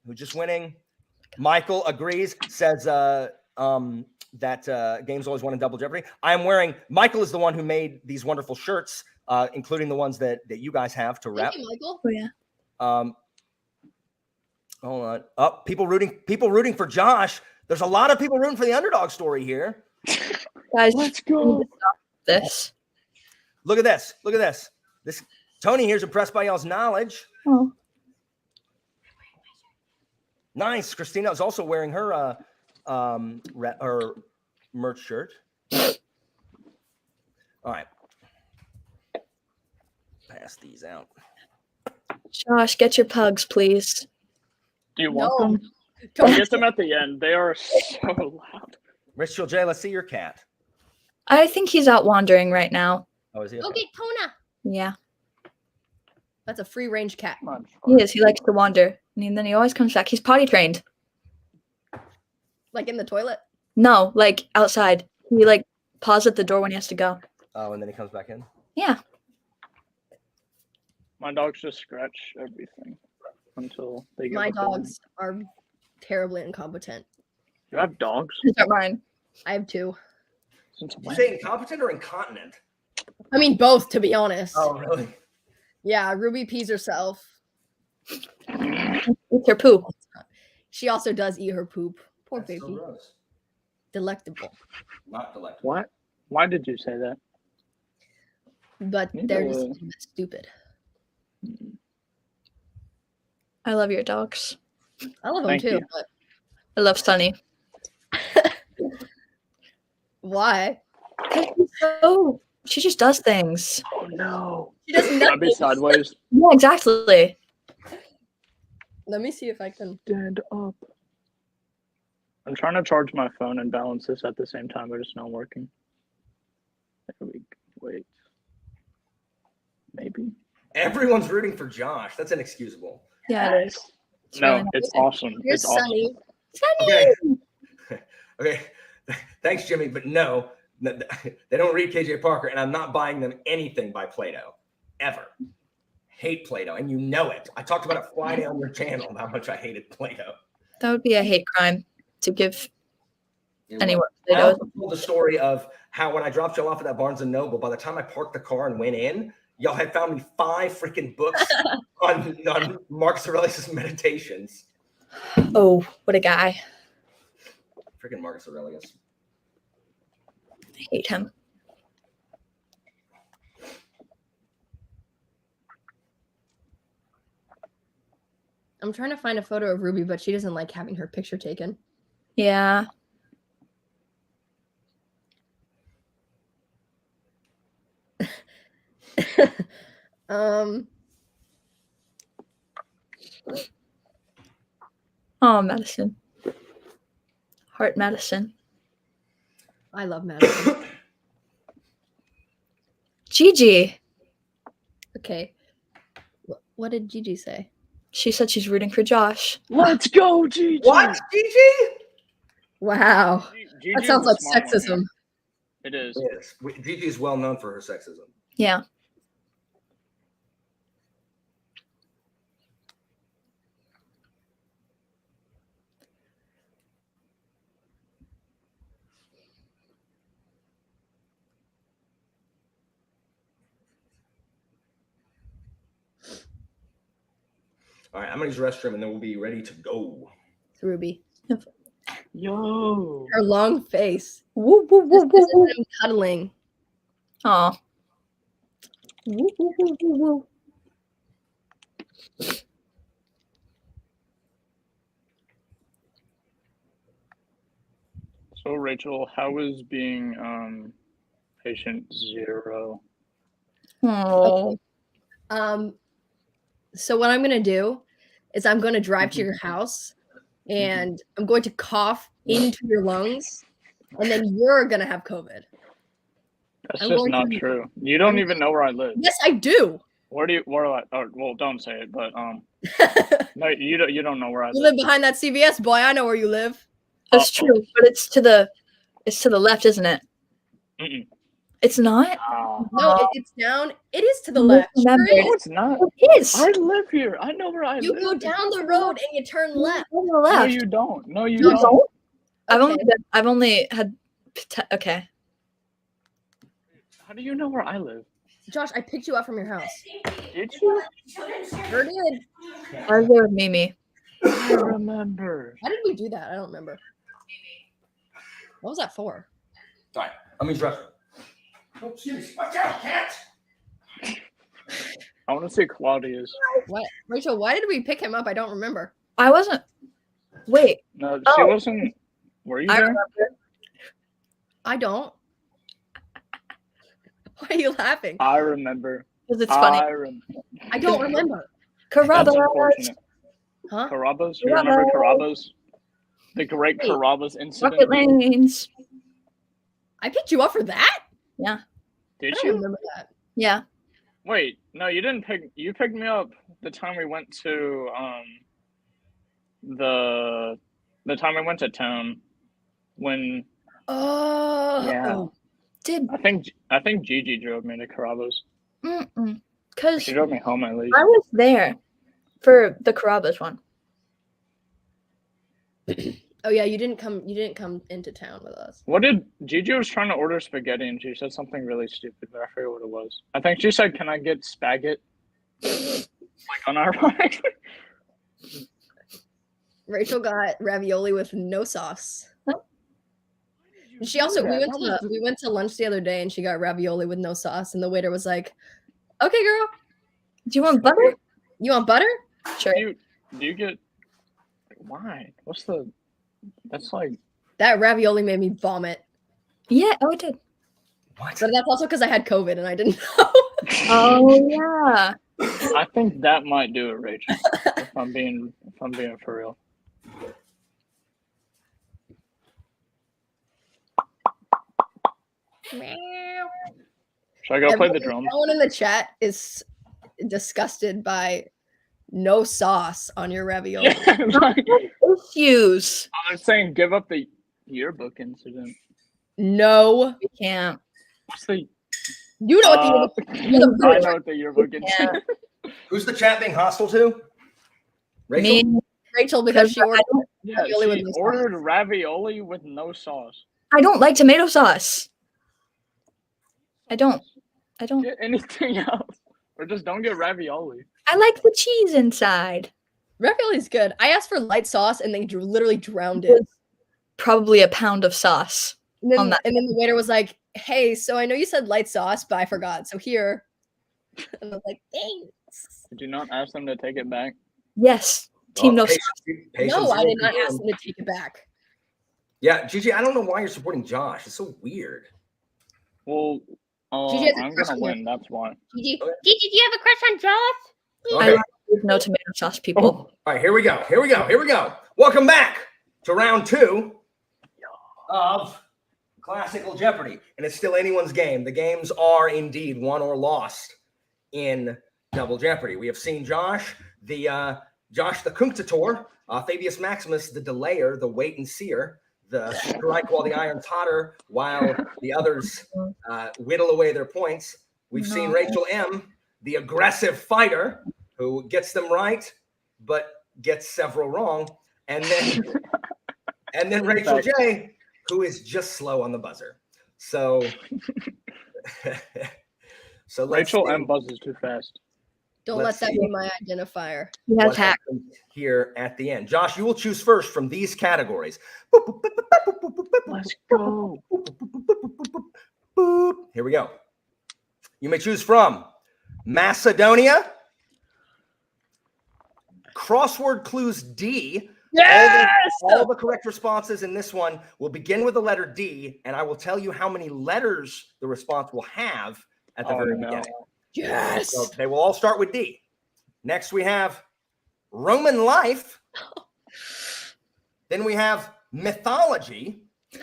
Who's just winning? Michael agrees, says that games always won in Double Jeopardy. Michael is the one who made these wonderful shirts, including the ones that you guys have to rep. Thank you, Michael. Oh, yeah. Hold on. Oh, people rooting for Josh. There's a lot of people rooting for the underdog story here. Guys, Let's go. This. Look at this. Look at this. This Tony here's impressed by y'all's knowledge. Oh. Nice. Christina is also wearing her her merch shirt. All right. Pass these out. Josh, get your pugs, please. Do you want them? I'll get them at the end. They are so loud. Rachel J, let's see your cat. I think he's out wandering right now. Oh, is he? Go get Tona. Yeah. That's a free range cat. He is. He likes to wander. And then he always comes back. He's potty trained. Like in the toilet? No, like outside. He pauses at the door when he has to go. Oh, and then he comes back in? Yeah. My dogs just scratch everything until they get. My dogs are terribly incompetent. You have dogs? These are mine. I have 2. Since Did you when? say incompetent or incontinent? I mean, both, to be honest. Oh, really? Yeah, Ruby pees herself. Eat your poop. She also does eat her poop. Poor That's so baby. gross. Delectable. Not delectable. What? Why did you say that? But they're just stupid. I love your dogs. I love them Thank too, you. but I love Sunny. why? Oh, she just does things. Oh no. She does I'd nothing. be sideways. Yeah, exactly. Let me see if I can. Stand up. I'm trying to charge my phone and balance this at the same time, but it's not working. There we go. Wait. Maybe. Everyone's rooting for Josh. That's inexcusable. Yeah, it is. It's No, really nice. it's awesome. Here's It's awesome. Sunny. Okay. Okay. Thanks, Jimmy, but no, they don't read KJ Parker, and I'm not buying them anything by Plato, ever. Hate Plato, and you know it. I talked about it Friday on your channel, how much I hated Plato. That would be a hate crime to give anyone. I also told the story of how when I dropped y'all off at that Barnes & Noble, by the time I parked the car and went in, y'all had found me 5 freaking books on Marcus Aurelius' Meditations. Oh, what a guy. Freaking Marcus Aurelius. I hate him. I'm trying to find a photo of Ruby, but she doesn't like having her picture taken. Yeah. Oh, medicine. Heart medicine. I love Madison. Gigi. Okay. What did Gigi say? She said she's rooting for Josh. Let's go, Gigi. What, Gigi? Wow. Gigi That is sounds a like smart one sexism. here. It is. Yes. Gigi is well known for her sexism. Yeah. All right, I'm gonna use the restroom, and then we'll be ready to go. It's Ruby. Yo. Her long face. Woo, woo, woo, This woo, is woo. them cuddling. Aw. Woo, woo, woo, woo, woo. So Rachel, how is being patient 0? Oh. So what I'm gonna do is I'm gonna drive to your house and I'm going to cough into your lungs, and then you're gonna have COVID. That's I'm just going not to- true. You don't even know where I live. Yes, I do. Where do I? Oh, well, don't say it. But no, you don't know where I You live. live behind that CVS, boy. I know where you live. That's true, but it's to the left, isn't it? Mm-mm. It's not? No, it's down. It is to the You left. remembered. Sure No, is. it's not. It is. I live here. I know where I You live. go down the road and you turn left. To the No, left. you don't. No, you No, don't. don't? Okay. I've only had okay. How do you know where I live? Josh, I picked you up from your house. Did you? Sure did. I was there with Mimi. I remember. Why did we do that? I don't remember. What was that for? All right, I'm gonna use the restroom. Oh, excuse me. Watch out, cat! I want to see Claudia's. What, Rachel? Why did we pick him up? I don't remember. I wasn't. Wait, No, she Oh. wasn't. Were you I there? remember. I don't. Why are you laughing? I remember. Because it's funny. I don't remember. That's Carrabba's. unfortunate. Huh? Carrabba's? You remember Carrabba's? The great Wait. Carrabba's incident? Rocket lanes. I picked you up for that? Did I don't you? remember that. Yeah. Wait, no, you didn't pick. You picked me up the time we went to the time we went to town when Oh. Yeah. Did I think Gigi drove me to Carrabba's. because She drove me home at least. I was there for the Carrabba's one. Oh yeah, you didn't come into town with us. What did Gigi was trying to order spaghetti and she said something really stupid, but I forget what it was. I think she said, "Can I get spaghetti?" Like unironic. Rachel got ravioli with no sauce. Huh? And she also Yeah, we went to lunch the other day and she got ravioli with no sauce and the waiter was like, "Okay, girl, Do you want butter? you want butter?" Sure. Do you get why? What's the? That's like That ravioli made me vomit. Yeah. Oh, it did. What? But that's also because I had COVID and I didn't know. Oh yeah. I think that might do it, Rachel. if I'm being for real. Should I go play the drums? Everyone in the chat is disgusted by no sauce on your ravioli. Yeah, like, Issues. I was saying, give up the yearbook incident. No. We can't. What's the? You know what the I you're the know what the yearbook incident. Who's the chat being hostile to? Rachel? Me. Rachel because she ordered Yeah, Ravioli with she no sauce. ordered ravioli with no sauce. I don't like tomato sauce. I don't. Get anything else, or just don't get ravioli. I like the cheese inside. ravioli's good. I asked for light sauce and they literally drowned it. Probably a pound of sauce. And then, on that. and then the waiter was like, "Hey, so I know you said light sauce, but I forgot. So here." And I was like, "Thanks." Did you not ask them to take it back? Yes. Team no sauce. No, I did not ask them to take it back. Yeah, Gigi, I don't know why you're supporting Josh. It's so weird. Well, Gigi has a I'm crush gonna on win. That's why. Gigi, do you have a crush on Josh? Okay. I like with no tomato sauce, people. All right, here we go. Welcome back to round 2 of Classical Jeopardy. And it's still anyone's game. The games are indeed won or lost in Double Jeopardy. We have seen Josh the Cunctator, Fabius Maximus, the Delayer, the Wait and Seer, the strike while the iron totter, while the others whittle away their points. We've seen Rachel M., the aggressive fighter, who gets them right, but gets several wrong. And then Rachel J., who is just slow on the buzzer. So let's Rachel see. M buzzes too fast. Don't Let's let that see be my identifier. He has what hack. happens here at the end. Josh, you will choose first from these categories. Let's go. Here we go. You may choose from Macedonia, Crossword Clues D. Yes! All the correct responses in this one will begin with the letter D, and I will tell you how many letters the response will have at the very beginning. Yes! So they will all start with D. Next, we have Roman life. Then we have mythology.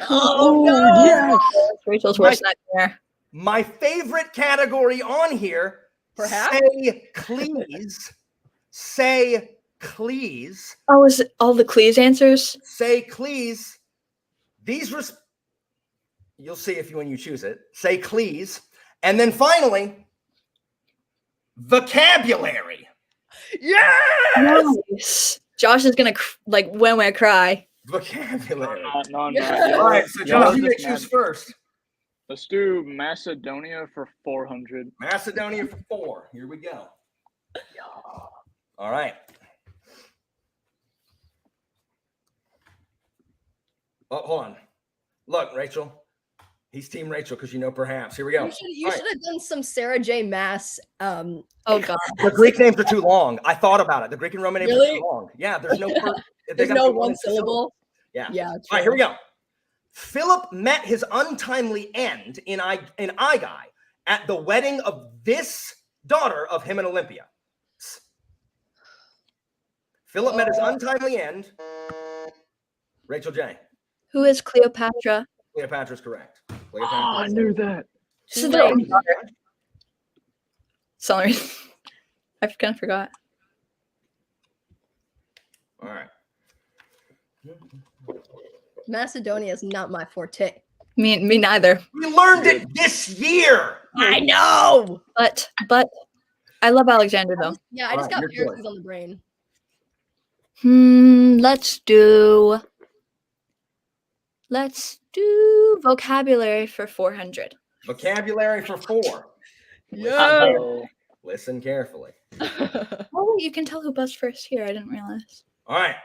Oh, no! Yes. Rachel's worst nightmare. My favorite category on here, Perhaps? say please. Say please. Oh, is it all the Cleese answers? Say please. You'll see when you choose it. Say please. And then finally, vocabulary. Yes! Nice. Josh is gonna when I cry. Vocabulary. No, I'm Yes. not. All right, so Y'all Josh, are you may just choose mad. first. Let's do Macedonia for 400. Macedonia for 4. Here we go. All right. Oh, hold on. Look, Rachel. He's Team Rachel because perhaps. Here we go. You All right. should have done some Sarah J. Mass. Oh god. The Greek names are too long. I thought about it. The Greek and Roman names are Really? too long. Yeah, there's no There's no one syllable. Yeah. Yeah. All right, here we go. Philip met his untimely end in Aigai at the wedding of this daughter of him and Olympia. Philip met his untimely end. Rachel J. Who is Cleopatra? Cleopatra's correct. Oh, Cleopatra. I knew that. So Right. Sorry. I kind of forgot. All right. Macedonia is not my forte. Me neither. We learned it this year. I know. But I love Alexander though. Yeah, I All just right, got your Pericles choice. on the brain. Let's do vocabulary for 400. Vocabulary for 4. Yeah. Listen carefully. Oh, you can tell who buzzed first here. I didn't realize. All right.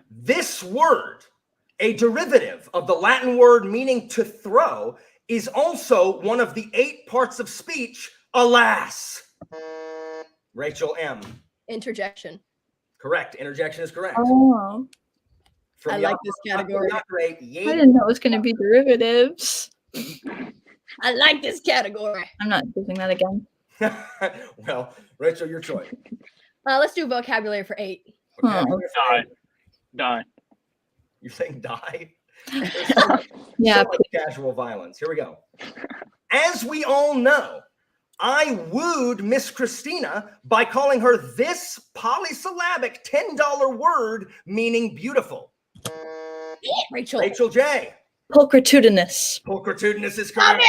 This word, a derivative of the Latin word meaning to throw, is also one of the 8 parts of speech, alas. Rachel M. Interjection. Correct. Interjection is correct. Oh, From I like this category. I didn't know it was going to be derivatives. I like this category. I'm not using that again. Well, Rachel, your choice. Let's do vocabulary for 8. Vocabulary for Die. 8. Die. You're saying die? Yeah. So much casual violence. Here we go. As we all know, I wooed Miss Christina by calling her this polysyllabic $10 word meaning beautiful. Rachel. Rachel J. Pulchritudinous. Pulchritudinous is Stop correct.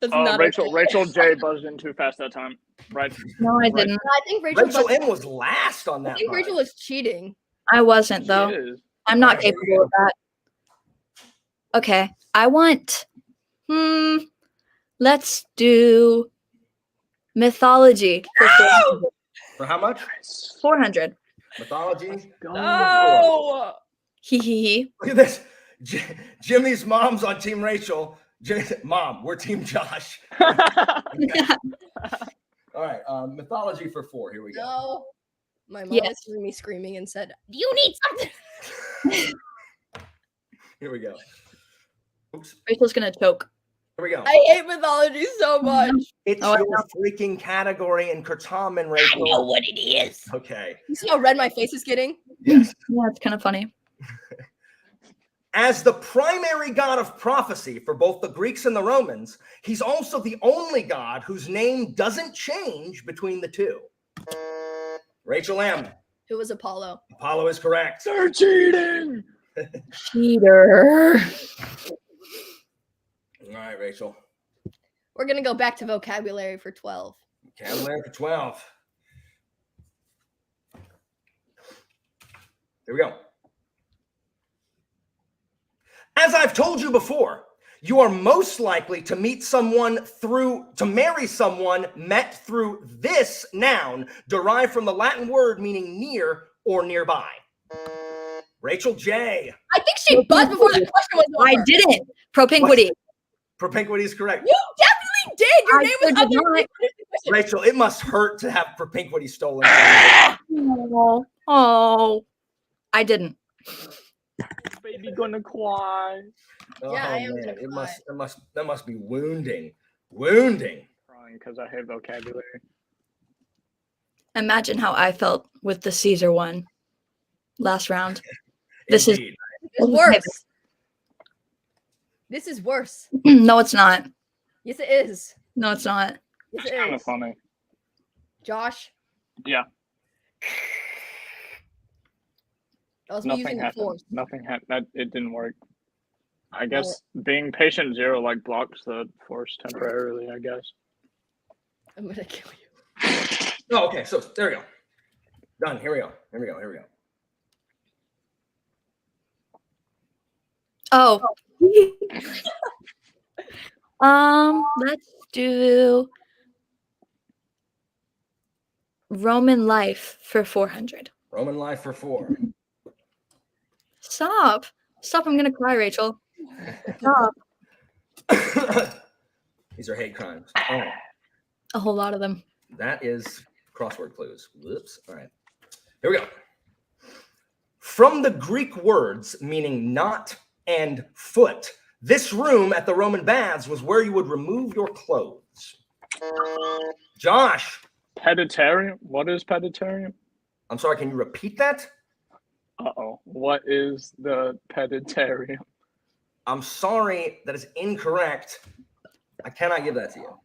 That's not Rachel okay. Rachel J buzzed in too fast that time. Right. No, I Right. didn't. I think Rachel. Rachel M was last on that. I think line. Rachel was cheating. I wasn't though. She is. I'm not Alright, here we capable of that. Okay. I want let's do mythology for 400. For how much? 400. Mythology. Oh. Hee hee hee. Look at this. Jimmy's mom's on Team Rachel. Mom, we're Team Josh. All right. Mythology for 4. Here we go. No. My mom Yes. threw me screaming and said, "Do you need something?" Here we go. Oops. Rachel's gonna choke. Here we go. I hate mythology so much. It's Oh, I your freaking category in Kurtam, Rachel. what it is. Okay. You see how red my face is getting? Yes. Yeah, it's kind of funny. As the primary god of prophecy for both the Greeks and the Romans, he's also the only god whose name doesn't change between the two. Rachel M. It was Apollo. Apollo is correct. They're cheating. Cheater. All right, Rachel. We're gonna go back to vocabulary for 12. Vocabulary for 12. Here we go. As I've told you before, You are most likely to marry someone met through this noun, derived from the Latin word meaning near or nearby. Rachel J. I think she buzzed before the question was over. I didn't. Propinquity. Propinquity is correct. You definitely did. Your I name was sure did under not. Rachel, it must hurt to have propinquity stolen. Oh, I didn't. Baby gonna cry. Oh, Yeah, I am man, gonna that must be wounding. Wounding. Crying because I hate vocabulary. Imagine how I felt with the Caesar one last round. This is Indeed. This is worse. This is worse. No, it's not. Yes, it is. No, it's not. Yes, It's it kind of is. funny. Josh, Yeah. that was me Nothing using the happened. force. Nothing happened. It didn't work. I guess being patient zero like blocks the force temporarily. I guess. I'm gonna kill you. Oh, okay. So there we go. Done. Here we go. Oh. Let's do Roman life for 400. Roman life for 4. Stop. Stop. I'm gonna cry, Rachel. Stop. These are hate crimes. Oh, A whole lot of them. that is crossword clues. Whoops. All right. Here we go. From the Greek words meaning knot and foot, this room at the Roman baths was where you would remove your clothes. Josh. Peditarium. What is peditarium? I'm sorry, can you repeat that? Uh-oh. What is the peditarium? I'm sorry, that is incorrect. I cannot give that to you.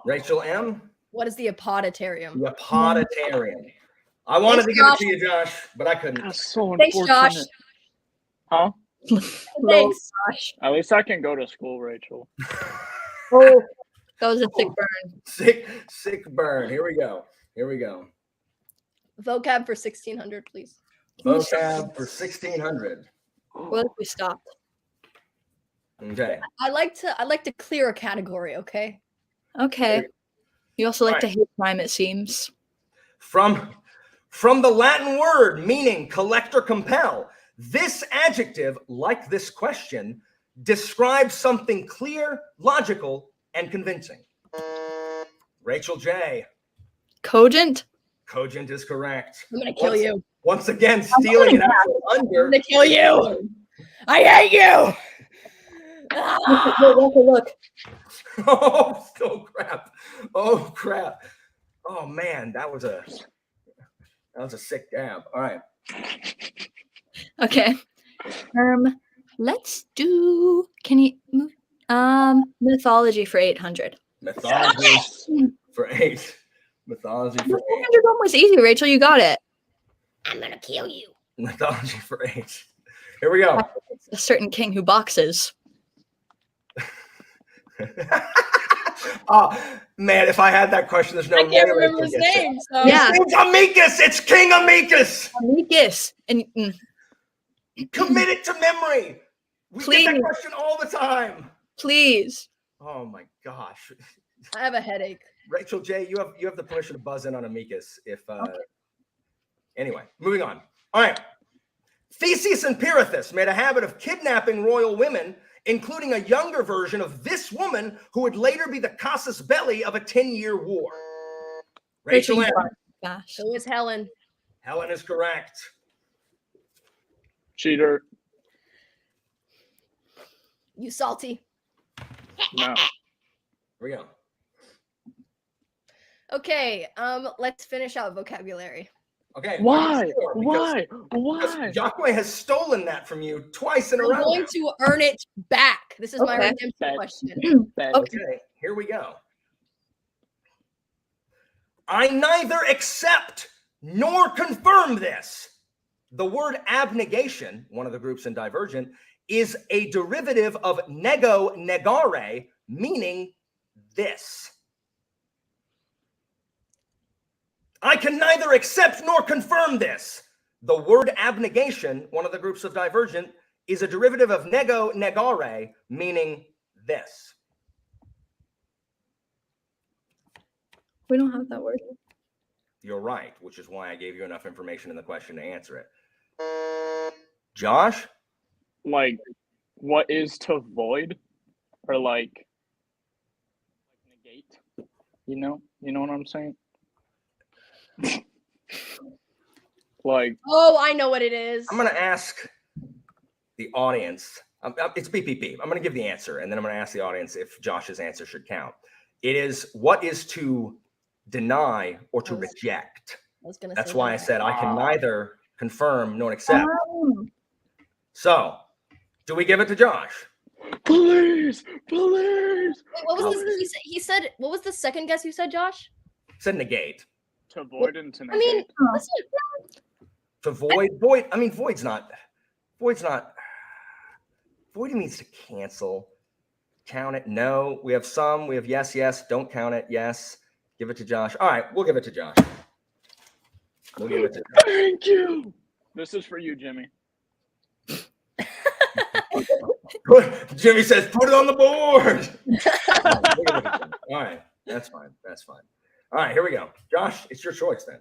Rachel M. What is the apoditarium? The apoditarium. I wanted to give it to you, Josh, but I couldn't. That's so Thanks, unfortunate. Josh. Huh? Thanks. Gosh. At least I can go to school, Rachel. Oh, that was a thick burn. Sick burn. Here we go. Vocab for 1600, please. Vocab for 1600. What if we stopped? Okay. I like to clear a category, okay? Okay. You also like All to right. hate crime, it seems. From the Latin word meaning collect or compel, this adjective, like this question, describes something clear, logical, and convincing. Rachel J. Cogent? Cogent is correct. I'm gonna kill you. Once again, stealing an actual I'm under. gonna kill you. I hate you. Look. Oh crap. Oh man, that was a sick dab. All right. Okay. Let's do. Can you move? Mythology for 800. Mythology for 8. Mythology for 8. 400 one was easy, Rachel. You got it. I'm gonna kill you. Mythology for 8. Here we go. A certain king who boxes. Oh man, if I had that question, there's no I way can't I remember could his get it. name. So Yeah. It's Amicus. It's King Amicus. Amicus. And Commit it to memory. We get Please. that question all the time. please. Oh my gosh. I have a headache. Rachel J, you have the permission to buzz in on Amicus if Anyway, moving on. All right. Theseus and Pirithous made a habit of kidnapping royal women, including a younger version of this woman who would later be the casus belli of a 10-year war. Rachel M. Gosh. So is Helen. Helen is correct. Cheater. You salty. No. Here we go. Okay, let's finish out vocabulary. Okay. Why? Sure, Why? because Why? Jacque has stolen that from you twice in a I'm row. going to earn it back. This is my Okay. redemption Okay. question. Bad. Okay, here we go. I neither accept nor confirm this. The word abnegation, one of the groups in Divergent, is a derivative of nego negare, meaning this. I can neither accept nor confirm this. The word abnegation, one of the groups of Divergent, is a derivative of nego, negare, meaning this? We don't have that word. You're right, which is why I gave you enough information in the question to answer it. Josh? Like, what is to void? Or like negate? You know what I'm saying? Like, Oh, I know what it is. I'm going to ask the audience. It's BPP. I'm going to give the answer, and then I'm going to ask the audience if Josh's answer should count. It is what is to deny or to reject. That's why I said I can neither confirm nor accept. So, do we give it to Josh? Police! Wait, what was this? He said, what was the second guess you said, Josh? Said negate. To void and to negate. I mean, To void. I mean, void's not. Void means to cancel. Count it. No. We have some. We have yes. Don't count it. Yes. Give it to Josh. All right, we'll give it to Josh. We'll give it to Josh. Thank you. This is for you, Jimmy. Jimmy says, "Put it on the board." All right, that's fine. All right, here we go. Josh, it's your choice then.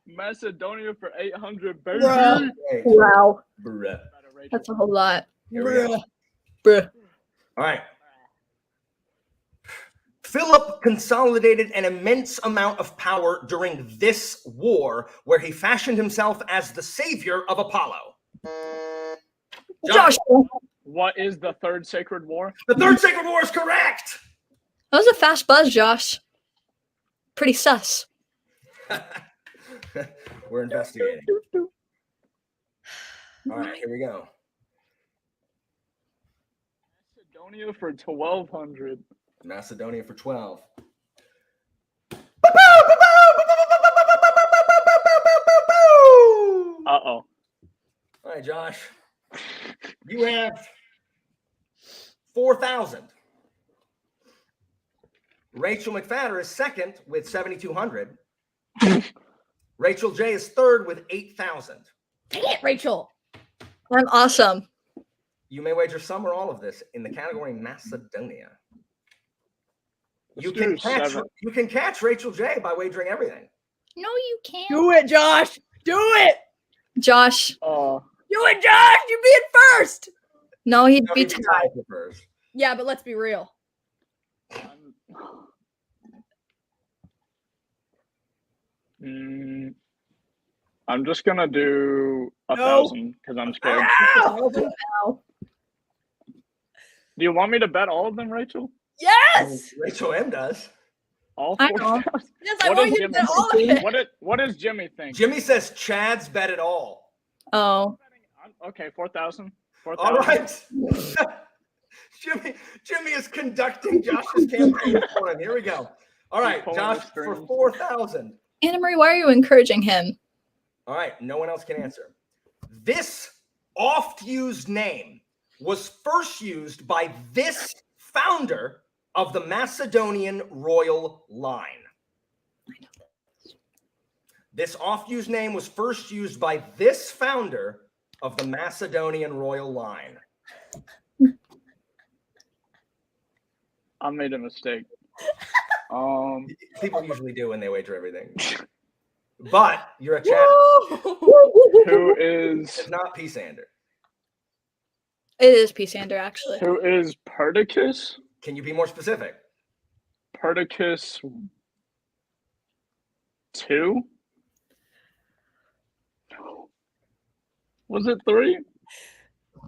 Macedonia for 800, baby. Wow. Bruh. That's a whole lot. Here we go. Bruh. All right. Philip consolidated an immense amount of power during this war, where he fashioned himself as the savior of Apollo. Josh. What is the third sacred war? The third sacred war is correct. That was a fast buzz, Josh. Pretty sus. We're investigating. All right, here we go. Macedonia for 1200. Macedonia for 12. Uh-oh. All right, Josh. You have 4,000. Rachel McFadder is second with 7,200. Rachel J is third with 8,000. dang it, Rachel. I'm awesome. You may wager some or all of this in the category Macedonia. You Let's do can catch Rachel J by wagering everything. No, you can't. Do it, Josh. Do it. Josh. Oh. Do it, Josh. You be it first. No, he'd No, be he'd be tied. tied for first. Yeah, but let's be real. I'm just gonna do 1,000 because I'm scared. Wow. Do you want me to bet all of them, Rachel? Yes. Rachel M does. All I 4,000? know. Yes, I What want does you to Jimmy bet all of think? it. What does Jimmy think? Jimmy says Chad's bet it all. Oh. Okay, 4,000. All right. Jimmy is conducting Josh's campaign for him. Here we go. All right, pulling Josh, the for strings. 4,000. Anna Marie, why are you encouraging him? All right, no one else can answer. This oft-used name was first used by this founder of the Macedonian royal line. This oft-used name was first used by this founder of the Macedonian royal line. I made a mistake. People usually do when they wager everything. But you're a chat. Who is It's not Peaceander. It is Peaceander, actually. who is Perdiccas? Can you be more specific? Perdiccas 2? Was it 3?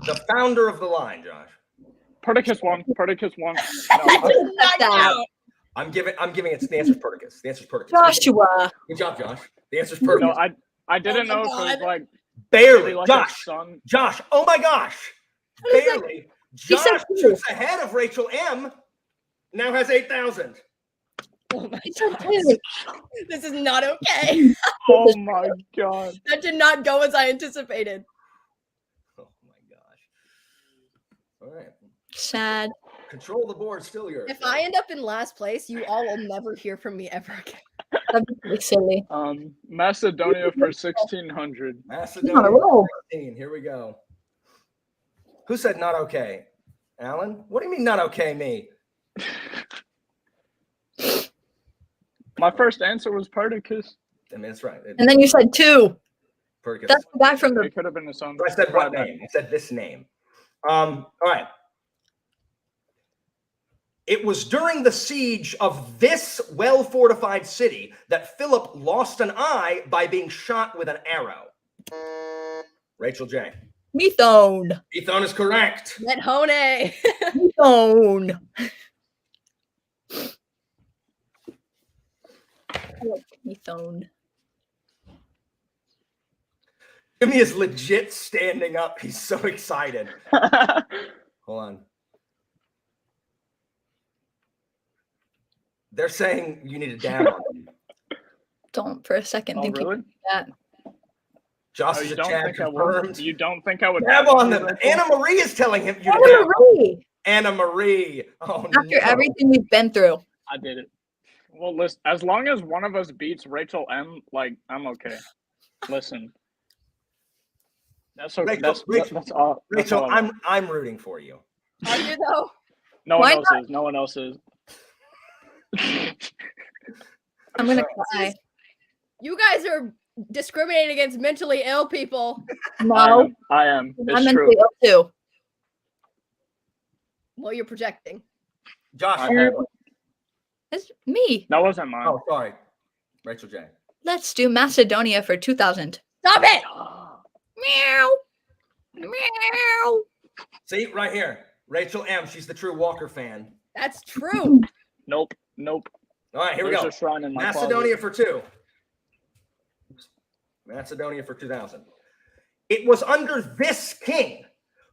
The founder of the line, Josh. Perdiccas 1. Perdiccas 1. No, That. I'm giving it. The answer's Perdiccas. The answer's Perdiccas. Joshua. Good job, Josh. The answer's Perdiccas. no, I didn't Oh know my if it was God. like Barely, like Josh. a son. Josh. Oh my gosh. is that? Barely. He said Josh shoots ahead of Rachel M. Now has 8,000. Oh my He said God. two. This is not okay. Oh my god. That did not go as I anticipated. Oh my gosh. All right. Sad. Control the board. Still yours. If I end up in last place, you all will never hear from me ever again. That'd be pretty silly. Macedonia for 1,600. On a Macedonia roll. 16. Here we go. Who said not okay? Alan? What do you mean not okay, me? My first answer was Perdiccas. I mean, that's right. And then you said 2. Perdiccas. That's the guy from the. It could have been the song. I said what name? I said this name. All right. It was during the siege of this well-fortified city that Philip lost an eye by being shot with an arrow. Rachel J. Methone. Methone is correct. Methone. Methone. I like methone. Jimmy is legit standing up. He's so excited. Hold on. They're saying you need to dab on them. Don't for a second Oh, think really? that. Josh Oh, is you a don't Chad think I would? confirmed. You don't think I would Dab on them. Anna Marie is telling him you to Anna dab on Marie. Anna Marie. Oh, After no. everything we've been through. I did it. Well, listen. As long as one of us beats Rachel M, like I'm okay. Listen. That's okay. That's all. That's Rachel, all I want. I'm rooting for you. Are you though? No Why one else is. No one else is. I'm gonna cry. You guys are discriminating against mentally ill people. No, I am. I'm It's true. mentally ill too. Well, you're projecting. Josh. I have. It's me. That wasn't mine. Oh, sorry. Rachel J. Let's do Macedonia for 2000. Stop it! Meow. Meow. See, right here. Rachel M. She's the true Walker fan. That's true. Nope. Nope. All right, here we There's go. a shrine in my Macedonia for 2. Macedonia for 2000. It was under this king,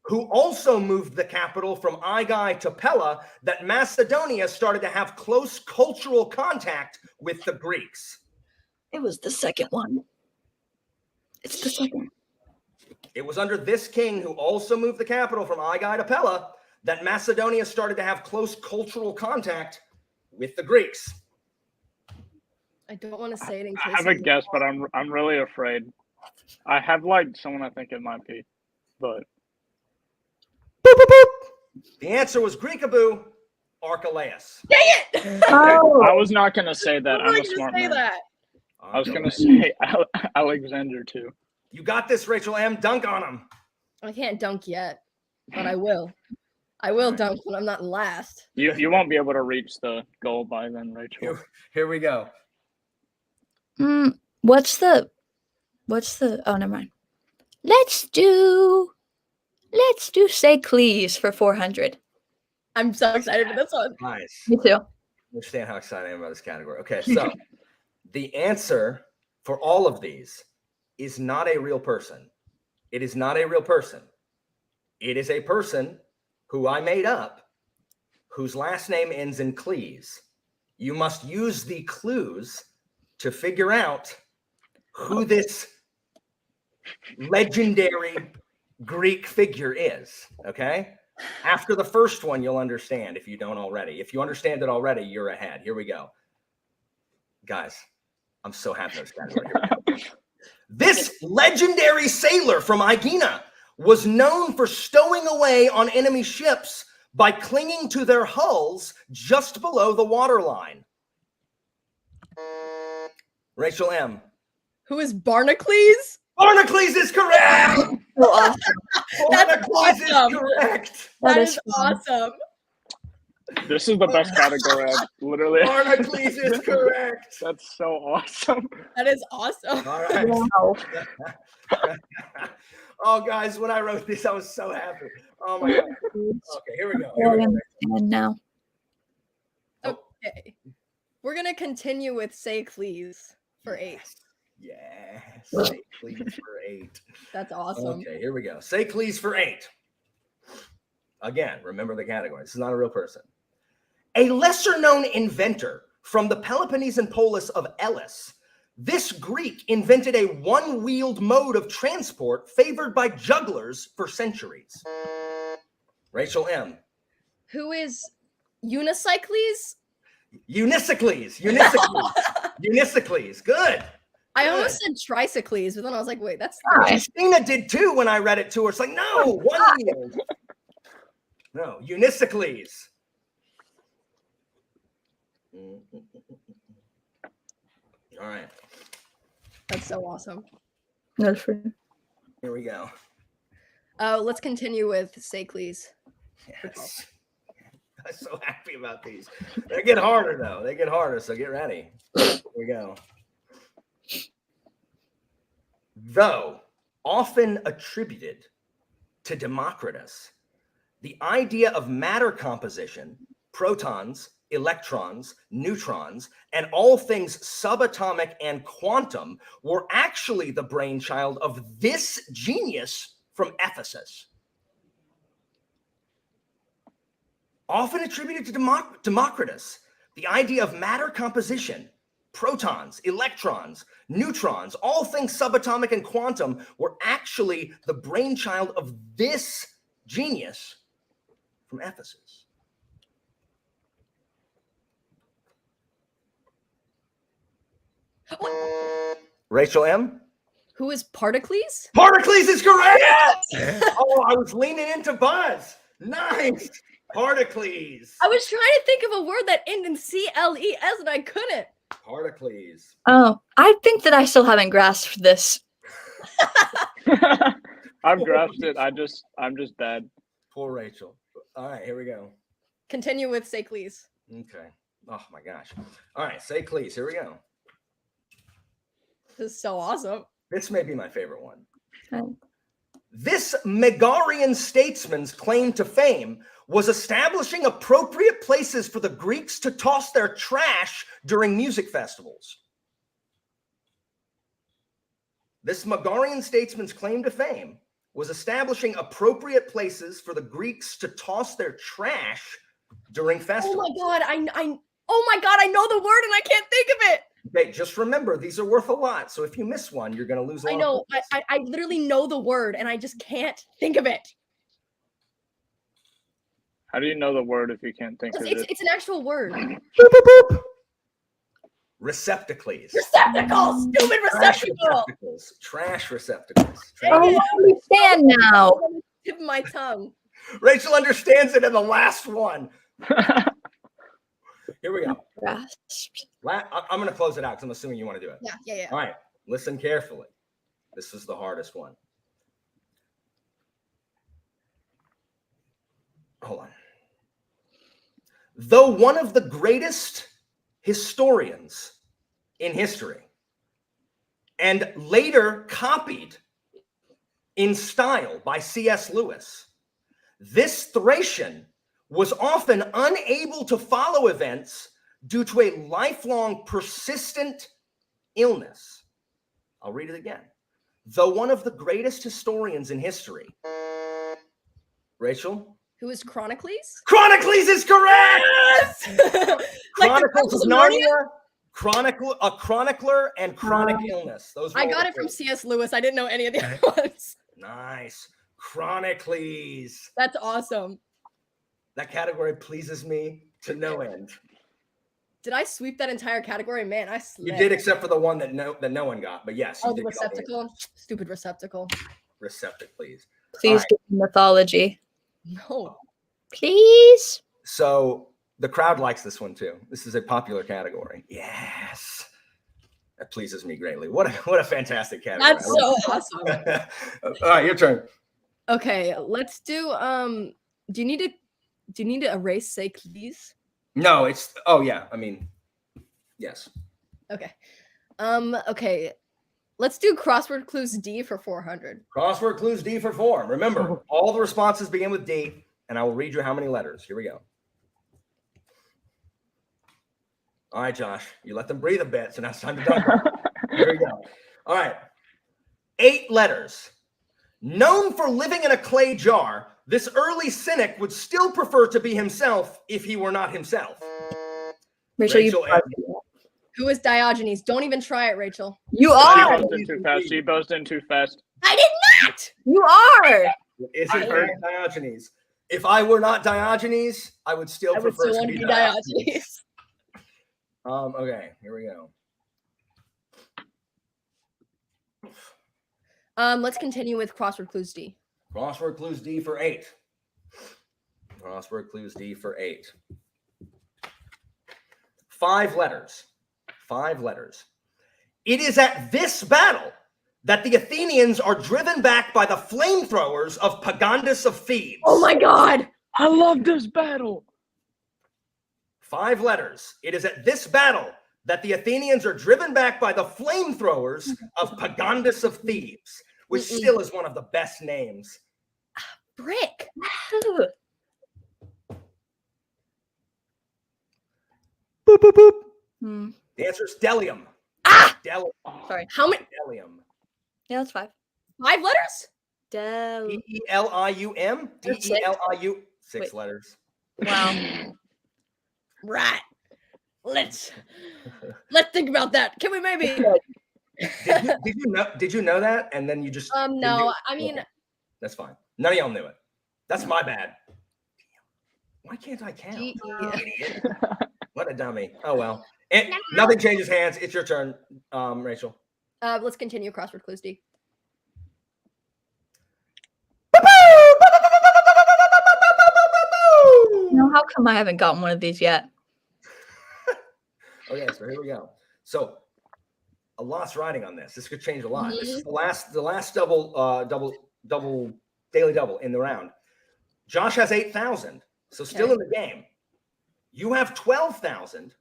who also moved the capital from Aigai to Pella, that Macedonia started to have close cultural contact with the Greeks. It was the second one. It's the second. It was under this king, who also moved the capital from Aigai to Pella, that Macedonia started to have close cultural contact with the Greeks. I don't want to say it in case. I have a guess, but I'm really afraid. I have like someone I think it might be, but Boop, boop, boop. The answer was Greekaboo, Archelaus. Dang it! Oh. I was not gonna say that. I'm I'm a not gonna smart say man. that. I was gonna say Alexander too. You got this, Rachel M. Dunk on him. I can't dunk yet, but I will. I will dunk when I'm not last. You won't be able to reach the goal by then, Rachel. Here we go. What's the oh, never mind. Let's do say please for 400. I'm so excited for this one. Nice. Me too. Understand how excited I am about this category. Okay, so the answer for all of these is not a real person. It is not a real person. It is a person who I made up, whose last name ends in Cleese. You must use the clues to figure out who this legendary Greek figure is, okay? After the first one, you'll understand if you don't already. If you understand it already, you're ahead. Here we go. Guys, I'm so happy this category. This legendary sailor from Aegina was known for stowing away on enemy ships by clinging to their hulls just below the waterline. Rachel M. Who is Barnacles? Barnacles is correct! So awesome. That's Barnacles awesome. is correct! That is is fun. awesome. This is the best category I've literally. Barnacles is correct! That's so awesome. That is awesome. All right. Wow. Oh, guys, when I wrote this, I was so happy. Oh, my God. Okay, here we go. Here I we go. understand now. Okay. We're going to continue with Say Please for 8. Yes. Say please for 8. That's awesome. Okay, here we go. Say please for 8. Again, remember the category. This is not a real person. A lesser-known inventor from the Peloponnesian polis of Elis, this Greek invented a one-wheeled mode of transport favored by jugglers for centuries. Rachel M. Who is Unicycles? Unicicles. Unicicles. Unicicles. Good. I almost said Tricycles, but then I was like, wait, that's Christina did too when I read it to her. It's like, no, one wheel. No, Unisicles. All right. That's so awesome. That's for Here we go. Let's continue with Sacles. Yes. I'm so happy about these. They get harder, though. They get harder, so get ready. Here we go. Though often attributed to Democritus, the idea of matter composition, protons, electrons, neutrons, and all things subatomic and quantum were actually the brainchild of this genius from Ephesus. Often attributed to Democritus, the idea of matter composition, protons, electrons, neutrons, all things subatomic and quantum were actually the brainchild of this genius from Ephesus. Rachel M. Who is Particles? Particles is correct. Oh, I was leaning into Buzz. Nice. Particles. I was trying to think of a word that ended in CLES and I couldn't. Particles. Oh, I think that I still haven't grasped this. I've grasped it. I'm just bad. Poor Rachel. All right, here we go. Continue with Sacles. Okay. Oh my gosh. All right, Sacles. Here we go. This is so awesome. This may be my favorite one. Okay. This Megarian statesman's claim to fame was establishing appropriate places for the Greeks to toss their trash during music festivals. This Megarian statesman's claim to fame was establishing appropriate places for the Greeks to toss their trash during festivals. Oh my god, I know the word and I can't think of it. Okay, just remember, these are worth a lot. So if you miss one, you're going to lose a lot. I know. I literally know the word and I just can't think of it. How do you know the word if you can't think of it? It's an actual word. Boop, boop, boop. Receptacles. Receptacles! Stupid Trash receptacle! receptacles. Trash receptacles. Dang Oh, it. I understand now. Tip of my tongue. Rachel understands it in the last one. Here we go. Grasped. I'm going to close it out because I'm assuming you want to do it. Yeah. All right. Listen carefully. This is the hardest one. Hold on. Though one of the greatest historians in history and later copied in style by C.S. Lewis, this Thracian was often unable to follow events due to a lifelong persistent illness. I'll read it again. Though one of the greatest historians in history. Rachel? Who is Chronicles? Chronicles is correct! Like Chronicles the of Narnia, a chronicler, and chronic illness. Those were I all got the it from three. C.S. Lewis. I didn't know any of the other ones. Nice. Chronicles. That's awesome. That category pleases me to no end. Did I sweep that entire category? Man, I You slipped. did, except for the one that no one got. But yes, you Oh, the did get all the receptacle. Stupid receptacle. receptacles. Please right. give me mythology. No. Please. So the crowd likes this one too. This is a popular category. Yes. That pleases me greatly. What a fantastic category. That's so awesome. All right, your turn. Okay, let's do do you need to erase Sacles? No, it's yes. Okay. Okay. Let's do crossword clues D for 400. Crossword clues D for 4. Remember, all the responses begin with D, and I will read you how many letters. Here we go. All right, Josh, you let them breathe a bit, so now it's time to dunk. Here we go. All right. 8 letters. Known for living in a clay jar, this early cynic would still prefer to be himself if he were not himself. Rachel, Rachel, Who is Diogenes? Don't even try it, Rachel. you She are. buzzed in too fast. She buzzed in too fast. I did not. You are. Is I it heard- Diogenes? If I were not Diogenes, I would still I would prefer still to want be to be Diogenes. Diogenes. Okay, here we go. Let's continue with crossword clues D. Crossword clues D for 8. Crossword clues D for 8. 5 letters. 5 letters. It is at this battle that the Athenians are driven back by the flamethrowers of Pagandus of Thebes. Oh my god! I love this battle. 5 letters. It is at this battle that the Athenians are driven back by the flamethrowers of Pagandus of Thebes, which still is one of the best names. Brick. Boop, boop, boop. Hmm. The answer is Delium. Ah! Delium. Sorry. How many? Delium. Yeah, that's 5. 5 letters? Delium. That's Deliu. 6 Wait. letters. Wow. Right. Let's think about that. Can we maybe? Did you know that? And then you just No. I mean, that's fine. None of y'all knew it. That's my bad. Why can't I count? Idiot. What a dummy. Oh well. Nothing changes hands. It's your turn, Rachel. let's continue crossword clues D. No, how come I haven't gotten one of these yet? Okay, so here we go. So a lot's riding on this. This could change a lot. This is the last double daily double in the round. Josh has 8,000, so still in the game. You have 12,000,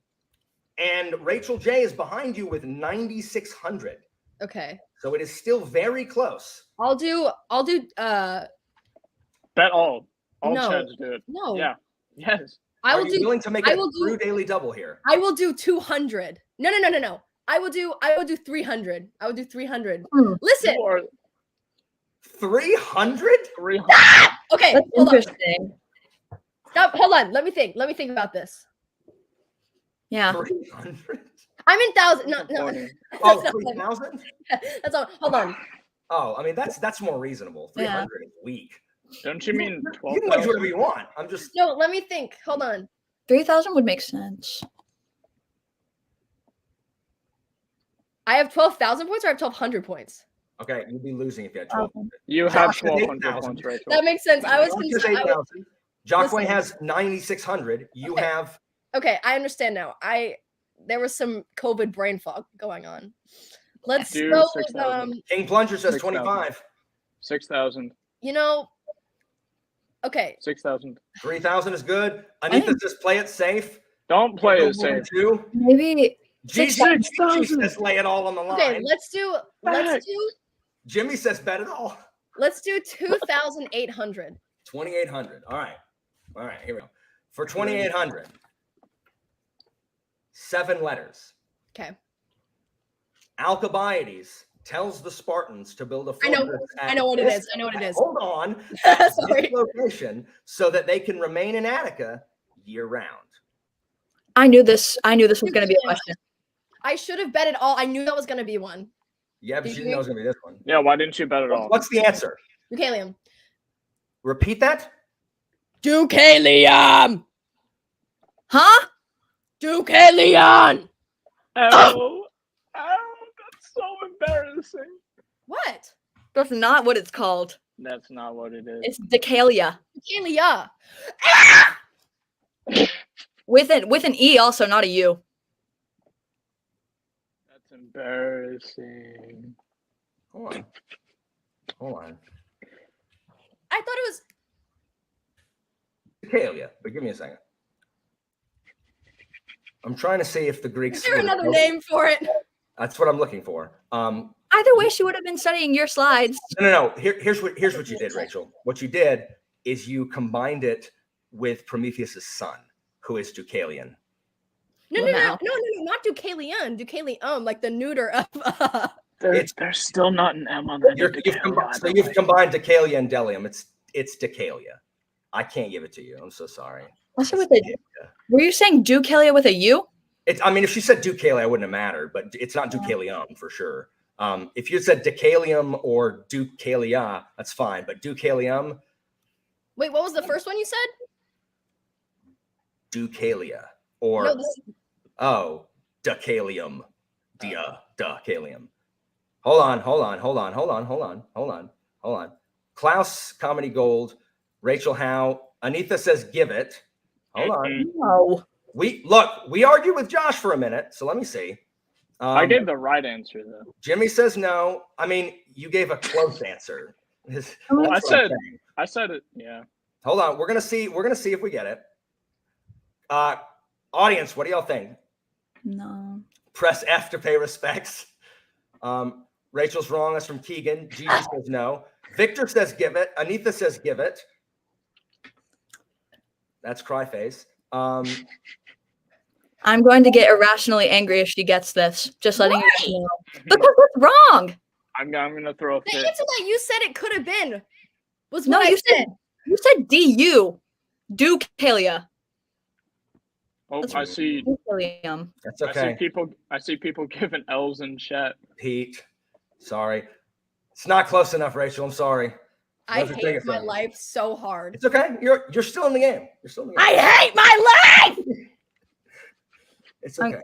and Rachel J is behind you with 9,600. Okay. So it is still very close. I'll do Bet all. All No. Chads do it. no. Yeah. Yes. I Are will you do willing to make I a will do- true daily double here? I will do 200. No. I will do 300. I will do 300. Hmm. Listen. You are 300? 300. Okay, That's hold on. interesting. Stop. Hold on. Let me think. Let me think about this. Yeah. 300? I'm in thousand. No. Oh, That's not- 3,000? That's all. Hold on. Oh, I mean that's more reasonable. 300 is weak. Don't you mean You can wage 12,000? whatever you want. I'm just No, let me think. Hold on. 3,000 would make sense. I have 12,000 points or I have 1,200 points? okay. You'd be losing if you had 12. You have Josh has 1,200 8,000. points, Rachel. That makes sense. I was Josh has concerned. 8,000. Jockway Listen. has 9,600. You Okay. have Okay, I understand now. There was some COVID brain fog going on. Let's Do go with 6,000. King Plunger says 6,000. 25. 6,000. you know. Okay. 6,000. 3,000 is good. Anita says play it safe. Don't play it safe. 2. Maybe Gigi 6,000. says lay it all on the line. Okay, let's do Jimmy says bet it all. 2,800. 2,800. All right, here we go. For 2,800, 7 letters. Okay. Alcibiades tells the Spartans to build a I know- fortress. I at know what it this- is. I know what it is. Hold on. At this Sorry. location so that they can remain in Attica year round. I knew this was going to be a question. I should have bet it all. I knew that was going to be one. Yeah, but Did you you- didn't know it was going to be this one. Yeah, why didn't you bet it all? What's the answer? Deucalion. Repeat that. Deucalion. Huh? Deucalion. Oh, that's so embarrassing. What? That's not what it's called. That's not what it is. It's Decalia. Deucalia. With an E also, not a U. That's embarrassing. Hold on. I thought it was. Decalia, but give me a second. I'm trying to see if the Greeks. Is there another name for it? That's what I'm looking for. Either way, she would have been studying your slides. No. Here's what you did, Rachel. What you did is you combined it with Prometheus's son, who is Deucalion. No, Wow. not Deucalion. Deucalion, like the neuter of. There's still not an M on that. You've combined Decalia and Delium. It's Decalia. I can't give it to you. I'm so sorry. Also with a, were you saying Deucalia with a U? I mean, if she said Deucalia, it wouldn't have mattered, but it's not Deucalion for sure. If you said Decalium or Deucalia, that's fine. But Deucalium, Wait, what was the first one you said? Deucalia, or No, this- Decalium, Decalium. Hold on. Klaus, Comedy Gold, Rachel Howe, Anitha says give it. Hold on. No. We argued with Josh for a minute, so let me see. I gave the right answer though. Jimmy says no. I mean, you gave a close answer. Well, That's what I'm saying. I said it. Yeah. Hold on. We're gonna see if we get it. Audience, what do y'all think? No. Press F to pay respects. Rachel's wrong. That's from Keegan. Gigi says no. Victor says give it. Anitha says give it. That's Cryface. I'm going to get irrationally angry if she gets this. Just letting you know. Because it's wrong. I'm gonna throw a The fit. answer that you said it could have been was No, what I you said. You said DU. Ducalia. Oh, That's I see. Ducalium. That's okay. I see people giving L's in chat. Pete, sorry. It's not close enough, Rachel. I'm sorry. I Let's just take hate it my from you. life so hard. It's okay. You're still in the game. You're still in the game. I hate my life. It's okay.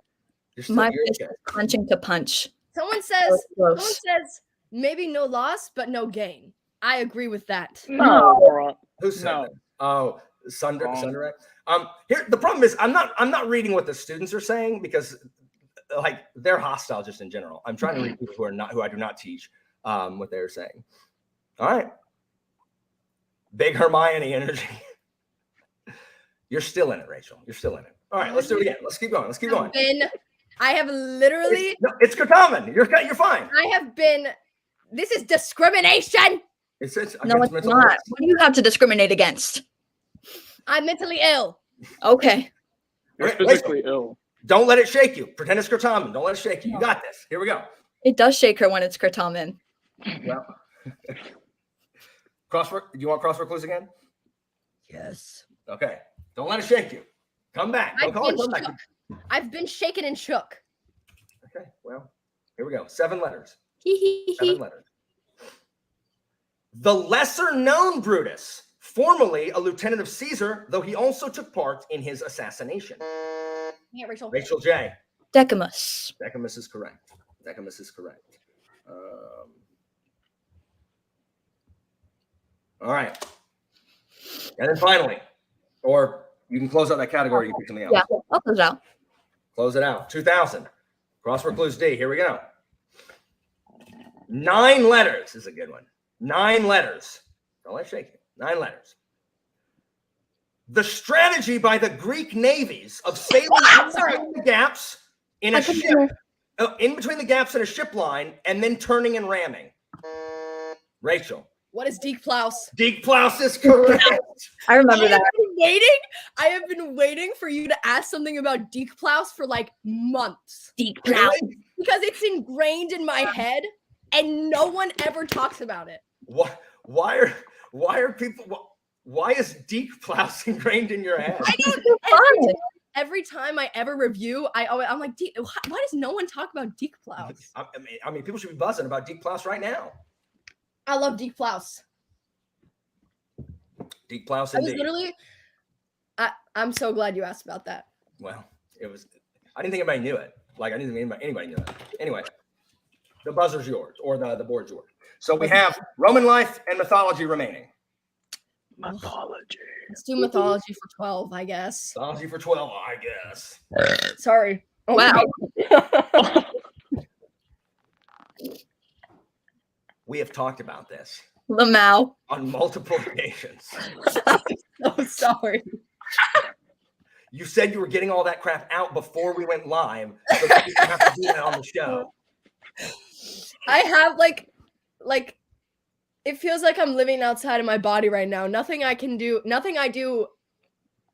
My you're fist okay. is clenching to punch. Someone That was close. says maybe no loss, but no gain. I agree with that. No, bro. Who said No. that? Oh, Sunder. Wrong. Sunder. Here the problem is I'm not reading what the students are saying because like they're hostile just in general. I'm trying to read people who I do not teach what they're saying. All right. Big Hermione energy. You're still in it, Rachel. You're still in it. All right, let's do it again. Let's keep going. Let's keep going. I have literally. It's common. You're fine. I have been. This is discrimination. It's No, it's not. What do you have to discriminate against? I'm mentally ill. Okay. You're Rachel, physically ill. don't let it shake you. Pretend it's Kurtamen. Don't let it shake you. You No. got this. Here we go. It does shake her when it's Kurtamen. Well, crossword. Do you want crossword clues again? Yes. Okay. Don't let it shake you. Come back. Don't call it. Come back. I've been shaken and shook. Okay. Well, here we go. 7 letters. Hee hee 7 hee. letters. The lesser known Brutus, formerly a lieutenant of Caesar, though he also took part in his assassination. Yeah, Rachel. Rachel J. Decamus. Decamus is correct. Decamus is correct. All right. And then finally, or you can close out that category. You pick something else. Yeah, I'll close it out. Close it out. 2000. Crossword clues D. Here we go. 9 letters is a good one. 9 letters. Don't let it shake you. 9 letters. The strategy by the Greek navies of sailing in between the gaps in a ship, in between the gaps in a ship line, and then turning and ramming. Rachel. What is Deke Plaus? Deke Plaus is correct. I remember that. I have been waiting for you to ask something about Deke Plaus for like months. Deke Plaus. Because it's ingrained in my head and no one ever talks about it. Why are people? Why is Deke Plaus ingrained in your head? I know. Every time I ever review, I'm like, why does no one talk about Deke Plaus? I mean, people should be buzzing about Deke Plaus right now. I love Deke Plaus. Deke Plaus, I was indeed. literally. I'm so glad you asked about that. Well, it was. I didn't think anybody knew it. Like I didn't think anybody knew it. Anyway, the buzzer's yours, or the board's yours. So we have Roman life and mythology remaining. Mythology. Let's do mythology for 12, I guess. Mythology for 12, I guess. Sorry. Oh, Wow. We have talked about this Lamau. on multiple occasions. so sorry. You said you were getting all that crap out before we went live, so that you didn't have to do that on the show. I have like it feels like I'm living outside of my body right now. Nothing I do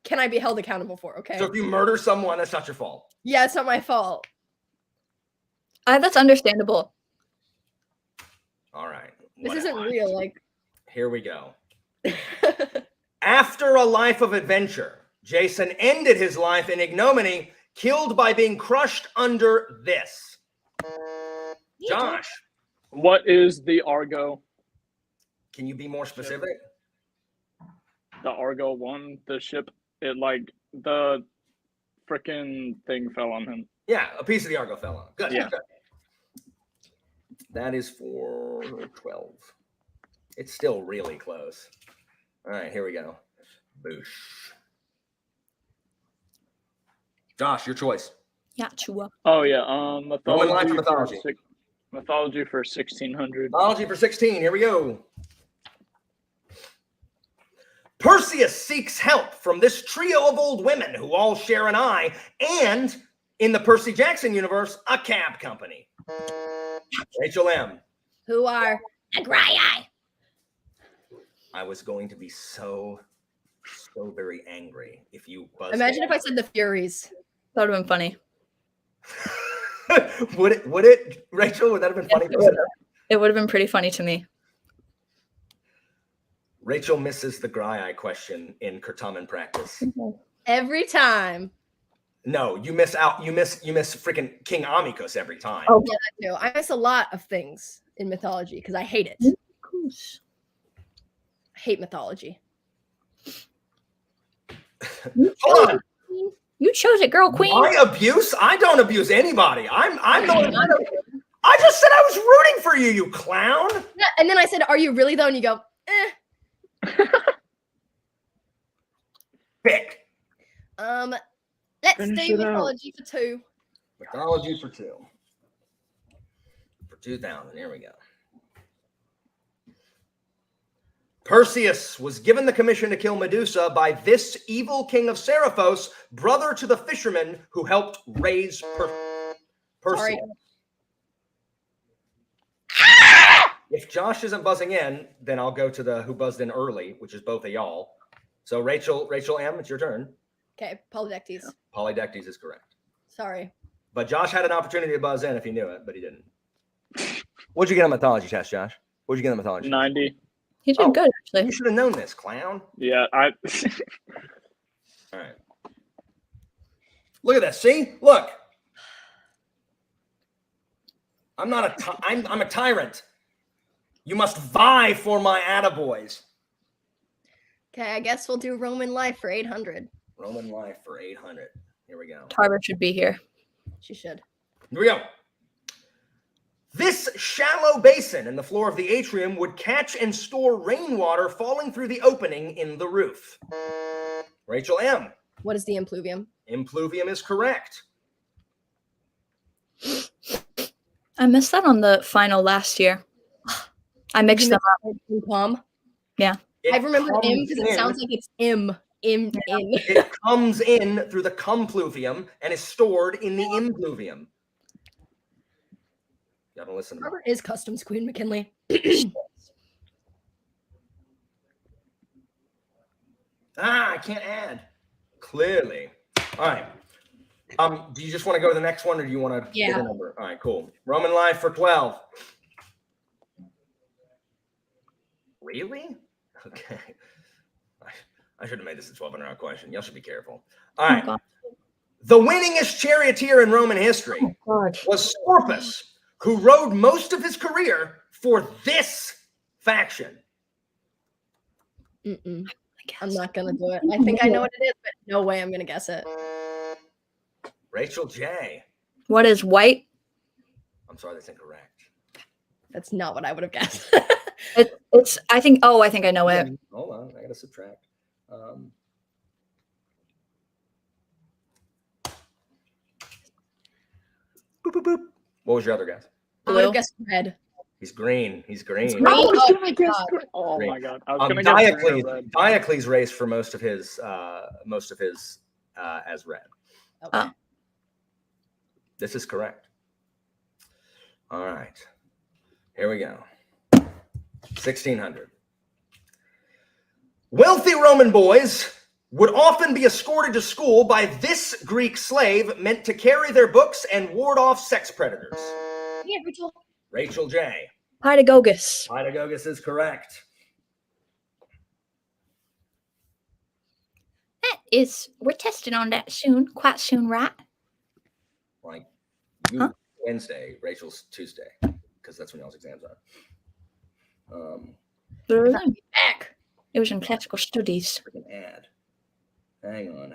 can I be held accountable for, okay? So if you murder someone, that's not your fault. Yeah, it's not my fault. That's understandable. All right. This isn't whatever. real. Like, Here we go. After a life of adventure, Jason ended his life in ignominy, killed by being crushed under this. Josh, What is the Argo? can you be more specific? The Argo one, the ship. It like the freaking thing fell on him. Yeah, a piece of the Argo fell on. Good. Yeah. Good. That is for 12. It's still really close. All right, here we go. Boosh. Josh, your choice. Yeah, Chua. Oh yeah. Roman life Mythology. or mythology? Mythology for 1600. Mythology for 16. Here we go. Perseus seeks help from this trio of old women who all share an eye, and in the Percy Jackson universe, a cab company. Rachel M. Who are a Graiai? I was going to be so very angry if you buzzed. Imagine if I said the Furies. That would have been funny. Would it, Rachel? Would that have been funny? It would have been pretty funny to me. Rachel misses the Graiai question in Kurtaman practice. Every time. No, you miss out. You miss freaking King Amicus every time. Oh, Yeah, I do. I miss a lot of things in mythology because I hate it. I hate mythology. Hold on. You chose it, girl queen. My abuse? I don't abuse anybody. I'm the one. I just said I was rooting for you, you clown. Yeah, and then I said, "Are you really though?" And you go, "Eh." Pick. Let's Finish do it out. mythology for 2. Mythology for 2. For 2000. Here we go. Perseus was given the commission to kill Medusa by this evil king of Seriphos, brother to the fisherman who helped raise Perseus. Sorry. If Josh isn't buzzing in, then I'll go to the who buzzed in early, which is both of y'all. So Rachel M, it's your turn. Okay, Polydectes. Polydectes is correct. Sorry. But Josh had an opportunity to buzz in if he knew it, but he didn't. What'd you get on mythology test, Josh? What'd you get on mythology? 90. He did good, You actually. should have known this, clown. Yeah, All right. Look at this. See? Look. I'm not I'm a tyrant. You must vie for my attaboys. Okay, I guess we'll do Roman life for 800. Roman life for 800. Here we go. Tarbert should be here. She should. Here we go. This shallow basin in the floor of the atrium would catch and store rainwater falling through the opening in the roof. Rachel M. What is the impluvium? Impluvium is correct. I missed that on the final last year. I mixed them up. Palm. Yeah. It I remember comes im because it in- sounds like it's im. It comes in through the compluvium and is stored in the impluvium. You gotta listen to me. Robert is customs queen, McKinley. I can't add. Clearly. All right. Do you just want to go to the next one, or do you want to Yeah. get a number? All right, cool. Roman life for 12. Really? Okay. I should have made this a 12-hour question. Y'all should be careful. All right. God. The winningest charioteer in Roman history God. was Scorpus, who rode most of his career for this faction. Mm-mm. I'm not gonna do it. I think I know what it is, but no way I'm gonna guess it. Rachel J. What is white? I'm sorry, that's incorrect. That's not what I would have guessed. It's. I think I know it. Hold on, I gotta subtract. Boop, boop, boop. What was your other guess? I would have guessed red. He's green. He's green. Green? Oh my guess. God. Oh Green. my god. I was gonna guess green or Diocles, red. Diocles raced for most of his as red. Okay. Oh. This is correct. All right. Here we go. 1600. Wealthy Roman boys would often be escorted to school by this Greek slave meant to carry their books and ward off sex predators. Yeah, Rachel. Rachel J. Pythagogus. Pythagogus is correct. We're testing on that soon, quite soon, right? Like you Wednesday, Rachel's Tuesday, because that's when y'all's exams are. Back. It was in classical studies. Freaking ad. Hang on.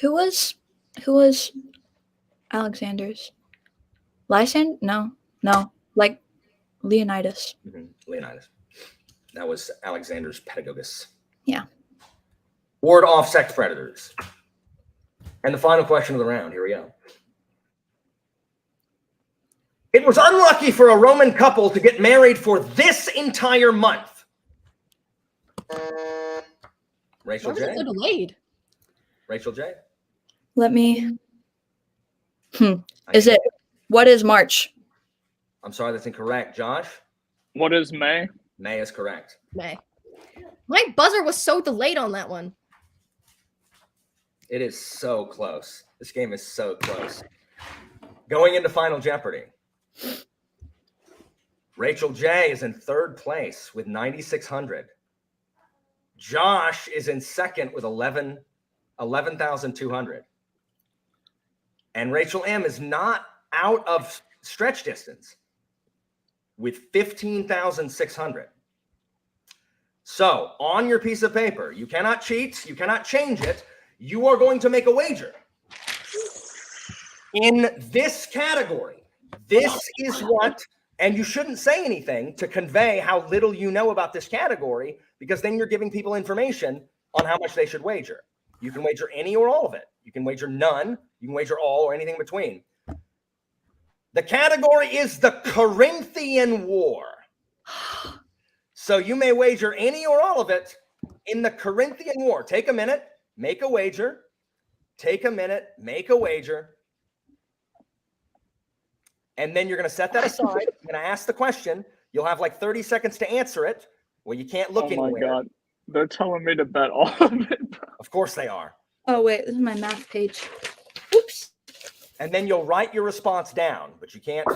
Who was Alexander's? Lysander? No. Like Leonidas. Leonidas. That was Alexander's Pedagogus. Yeah. Ward off sex predators. And the final question of the round. Here we go. It was unlucky for a Roman couple to get married for this entire month. Rachel Why was J. it so delayed? Rachel J. Let me. Is it? What is March? I'm sorry, that's incorrect. Josh? What is May? May is correct. May. My buzzer was so delayed on that one. It is so close. This game is so close. Going into Final Jeopardy. Rachel J is in third place with 9,600. Josh is in second with 11,200. And Rachel M is not out of stretch distance with 15,600. So on your piece of paper, you cannot cheat, you cannot change it. You are going to make a wager in this category. This is what, and you shouldn't say anything to convey how little you know about this category, because then you're giving people information on how much they should wager. You can wager any or all of it. You can wager none. You can wager all or anything in between. The category is the Corinthian War. So you may wager any or all of it in the Corinthian War. Take a minute, make a wager. Take a minute, make a wager. And then you're going to set that aside. You're going to ask the question. You'll have like 30 seconds to answer it. Well, you can't look anywhere. Oh my God. They're telling me to bet all of it, bro. Of course they are. Oh, wait. This is my math page. Oops. And then you'll write your response down, but you can't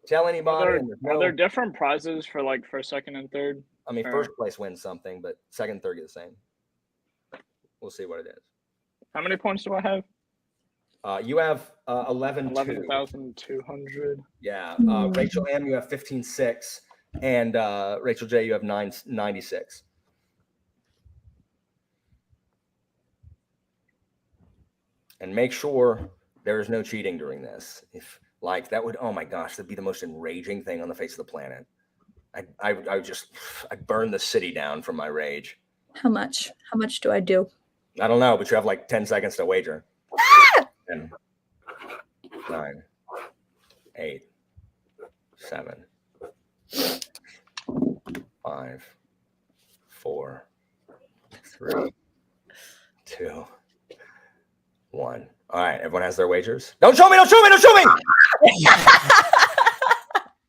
tell anybody. Are there different prizes for like first, second, and third? I mean, first place wins something, but second and third get the same. We'll see what it is. How many points do I have? You have 11,200. Yeah. Rachel M, you have 15,600. And Rachel J, you have 996. And make sure there is no cheating during this. If like that would, oh my gosh, that'd be the most enraging thing on the face of the planet. I'd burn the city down from my rage. How much? How much do I do? I don't know, but you have like 10 seconds to wager. 10, 9, 8, 7, 5, 4, 3, 2, 1. All right, everyone has their wagers. Don't show me! Don't show me! Don't show me!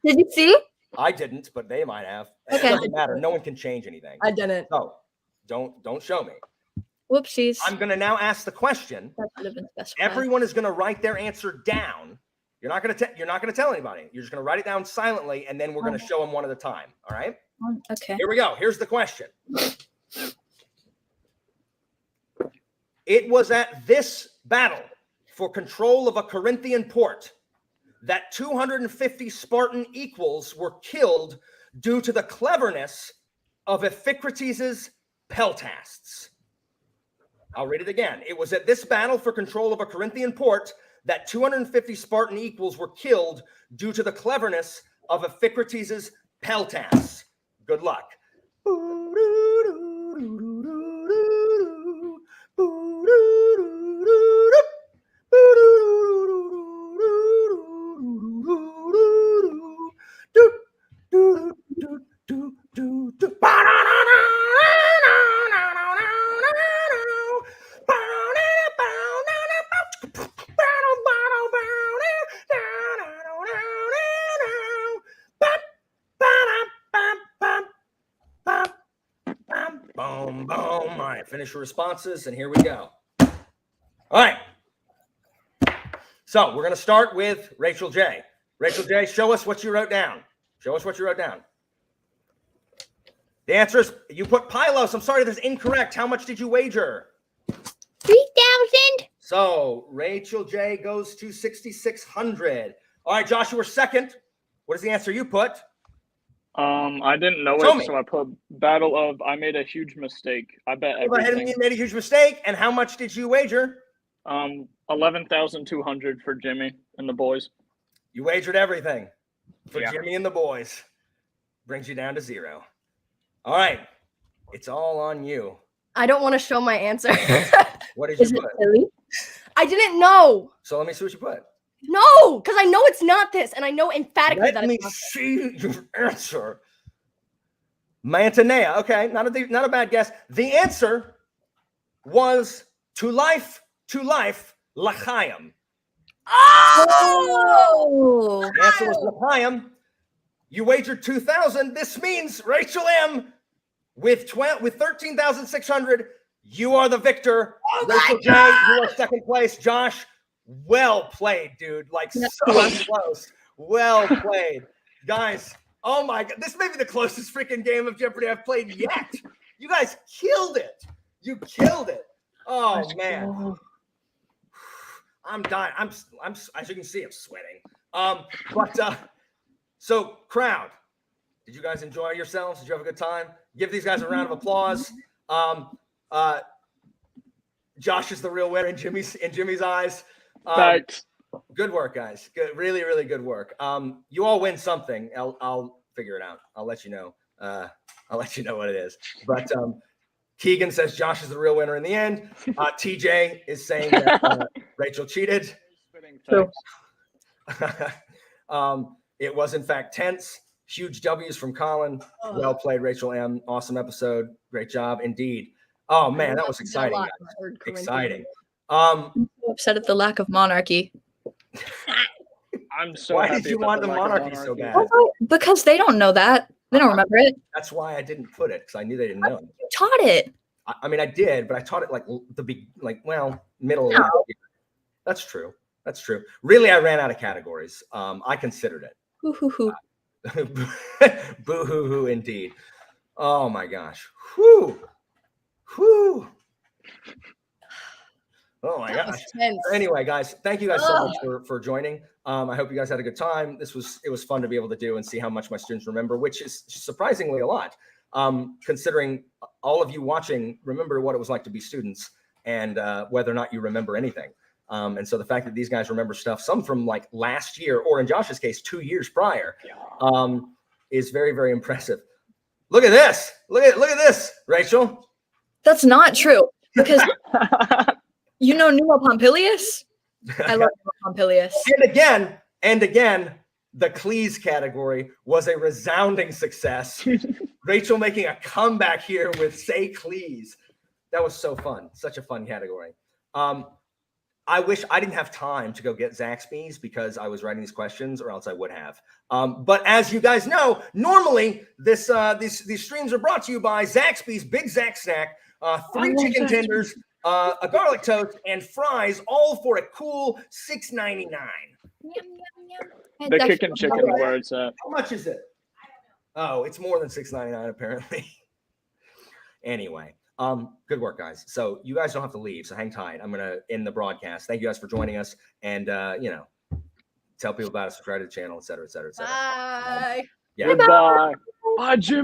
Did you see? I didn't, but they might have. Okay. It doesn't matter. No one can change anything. I didn't. So don't show me. Whoopsies. I'm going to now ask the question. That should have been specified. Everyone is going to write their answer down. You're not going to tell anybody. You're just going to write it down silently, and then we're going to show them one at a time. All right? Okay. Here we go. Here's the question. It was at this battle for control of a Corinthian port that 250 Spartan equals were killed due to the cleverness of Iphicrates' peltasts. I'll read it again. It was at this battle for control of a Corinthian port that 250 Spartan equals were killed due to the cleverness of Iphicrates' peltasts. Good luck. Boom, boom. All right, finish your responses, and here we go. All right. So we're going to start with Rachel J. Rachel J, show us what you wrote down. Show us what you wrote down. The answer is you put Pylos. I'm sorry, that's incorrect. How much did you wager? 3,000. So Rachel J goes to 6,600. All right, Josh, you were second. What is the answer you put? I didn't know Show it, me. so I put Battle of I made a huge mistake. I bet Go ahead and everything. you made a huge mistake. And how much did you wager? 11,200 for Jimmy and the boys. You wagered everything for Yeah. Jimmy and the boys. Brings you down to 0. All right. It's all on you. I don't want to show my answer. What did Is you it put? silly? I didn't know. So let me see what you put. No, because I know it's not this, and I know emphatically Let that me it's not this. see your answer. Mantinea. Okay, not a bad guess. The answer was to life, L'chaim. Oh! The answer was L'chaim. You wagered 2,000. This means Rachel M. with 13,600. You are the victor. Oh Rachel J. You are second place. Josh, well played, dude. Like so close. Well played, guys. Oh my God, this may be the closest freaking game of Jeopardy I've played yet. You guys killed it. You killed it. Oh man, I'm dying. I'm as you can see, I'm sweating. So crowd, did you guys enjoy yourselves? Did you have a good time? Give these guys a round of applause. Josh is the real winner in Jimmy's eyes. Thanks. Good work, guys. Good, really, really good work. You all win something. I'll figure it out. I'll let you know. I'll let you know what it is. But Keegan says Josh is the real winner in the end. TJ is saying that Rachel cheated. True. It was in fact tense. Huge W's from Colin. Well played, Rachel M. Awesome episode. Great job indeed. Oh man, that was exciting, guys. Exciting. I'm so upset at the lack of monarchy. I'm so Why happy did you about want the the lack of monarchy so bad? Because they don't know that. They don't remember it. That's why I didn't put it, because I knew they didn't know. You taught it. I mean, I did, but I taught it like middle. No. Of the year. That's true. That's true. Really, I ran out of categories. I considered it. Hoo, hoo, hoo. Boo hoo hoo, indeed. Oh my gosh. Whew. Whew. Oh my gosh. Anyway, guys, thank you guys so much for joining. I hope you guys had a good time. It was fun to be able to do and see how much my students remember, which is surprisingly a lot. Considering all of you watching remember what it was like to be students and whether or not you remember anything. And so the fact that these guys remember stuff, some from like last year, or in Josh's case, 2 years prior, is very, very impressive. Look at this. Look at this, Rachel. That's not true. Because you know Numa Pompilius? I love Numa Pompilius. And again, the Cleese category was a resounding success. Rachel making a comeback here with Say Cleese. That was so fun. Such a fun category. I wish I didn't have time to go get Zaxby's because I was writing these questions, or else I would have. But as you guys know, normally these streams are brought to you by Zaxby's Big Zax Snack, 3 chicken tenders, a garlic toast, and fries, all for a cool $6.99. The kicking chicken where it's at. How much is it? Oh, it's more than $6.99 apparently. Anyway. Good work, guys. So you guys don't have to leave, so hang tight. I'm gonna end the broadcast. Thank you guys for joining us, and tell people about us, subscribe to the channel, etc., etc., etc. Bye. Yeah. Goodbye. Bye, Jimmy.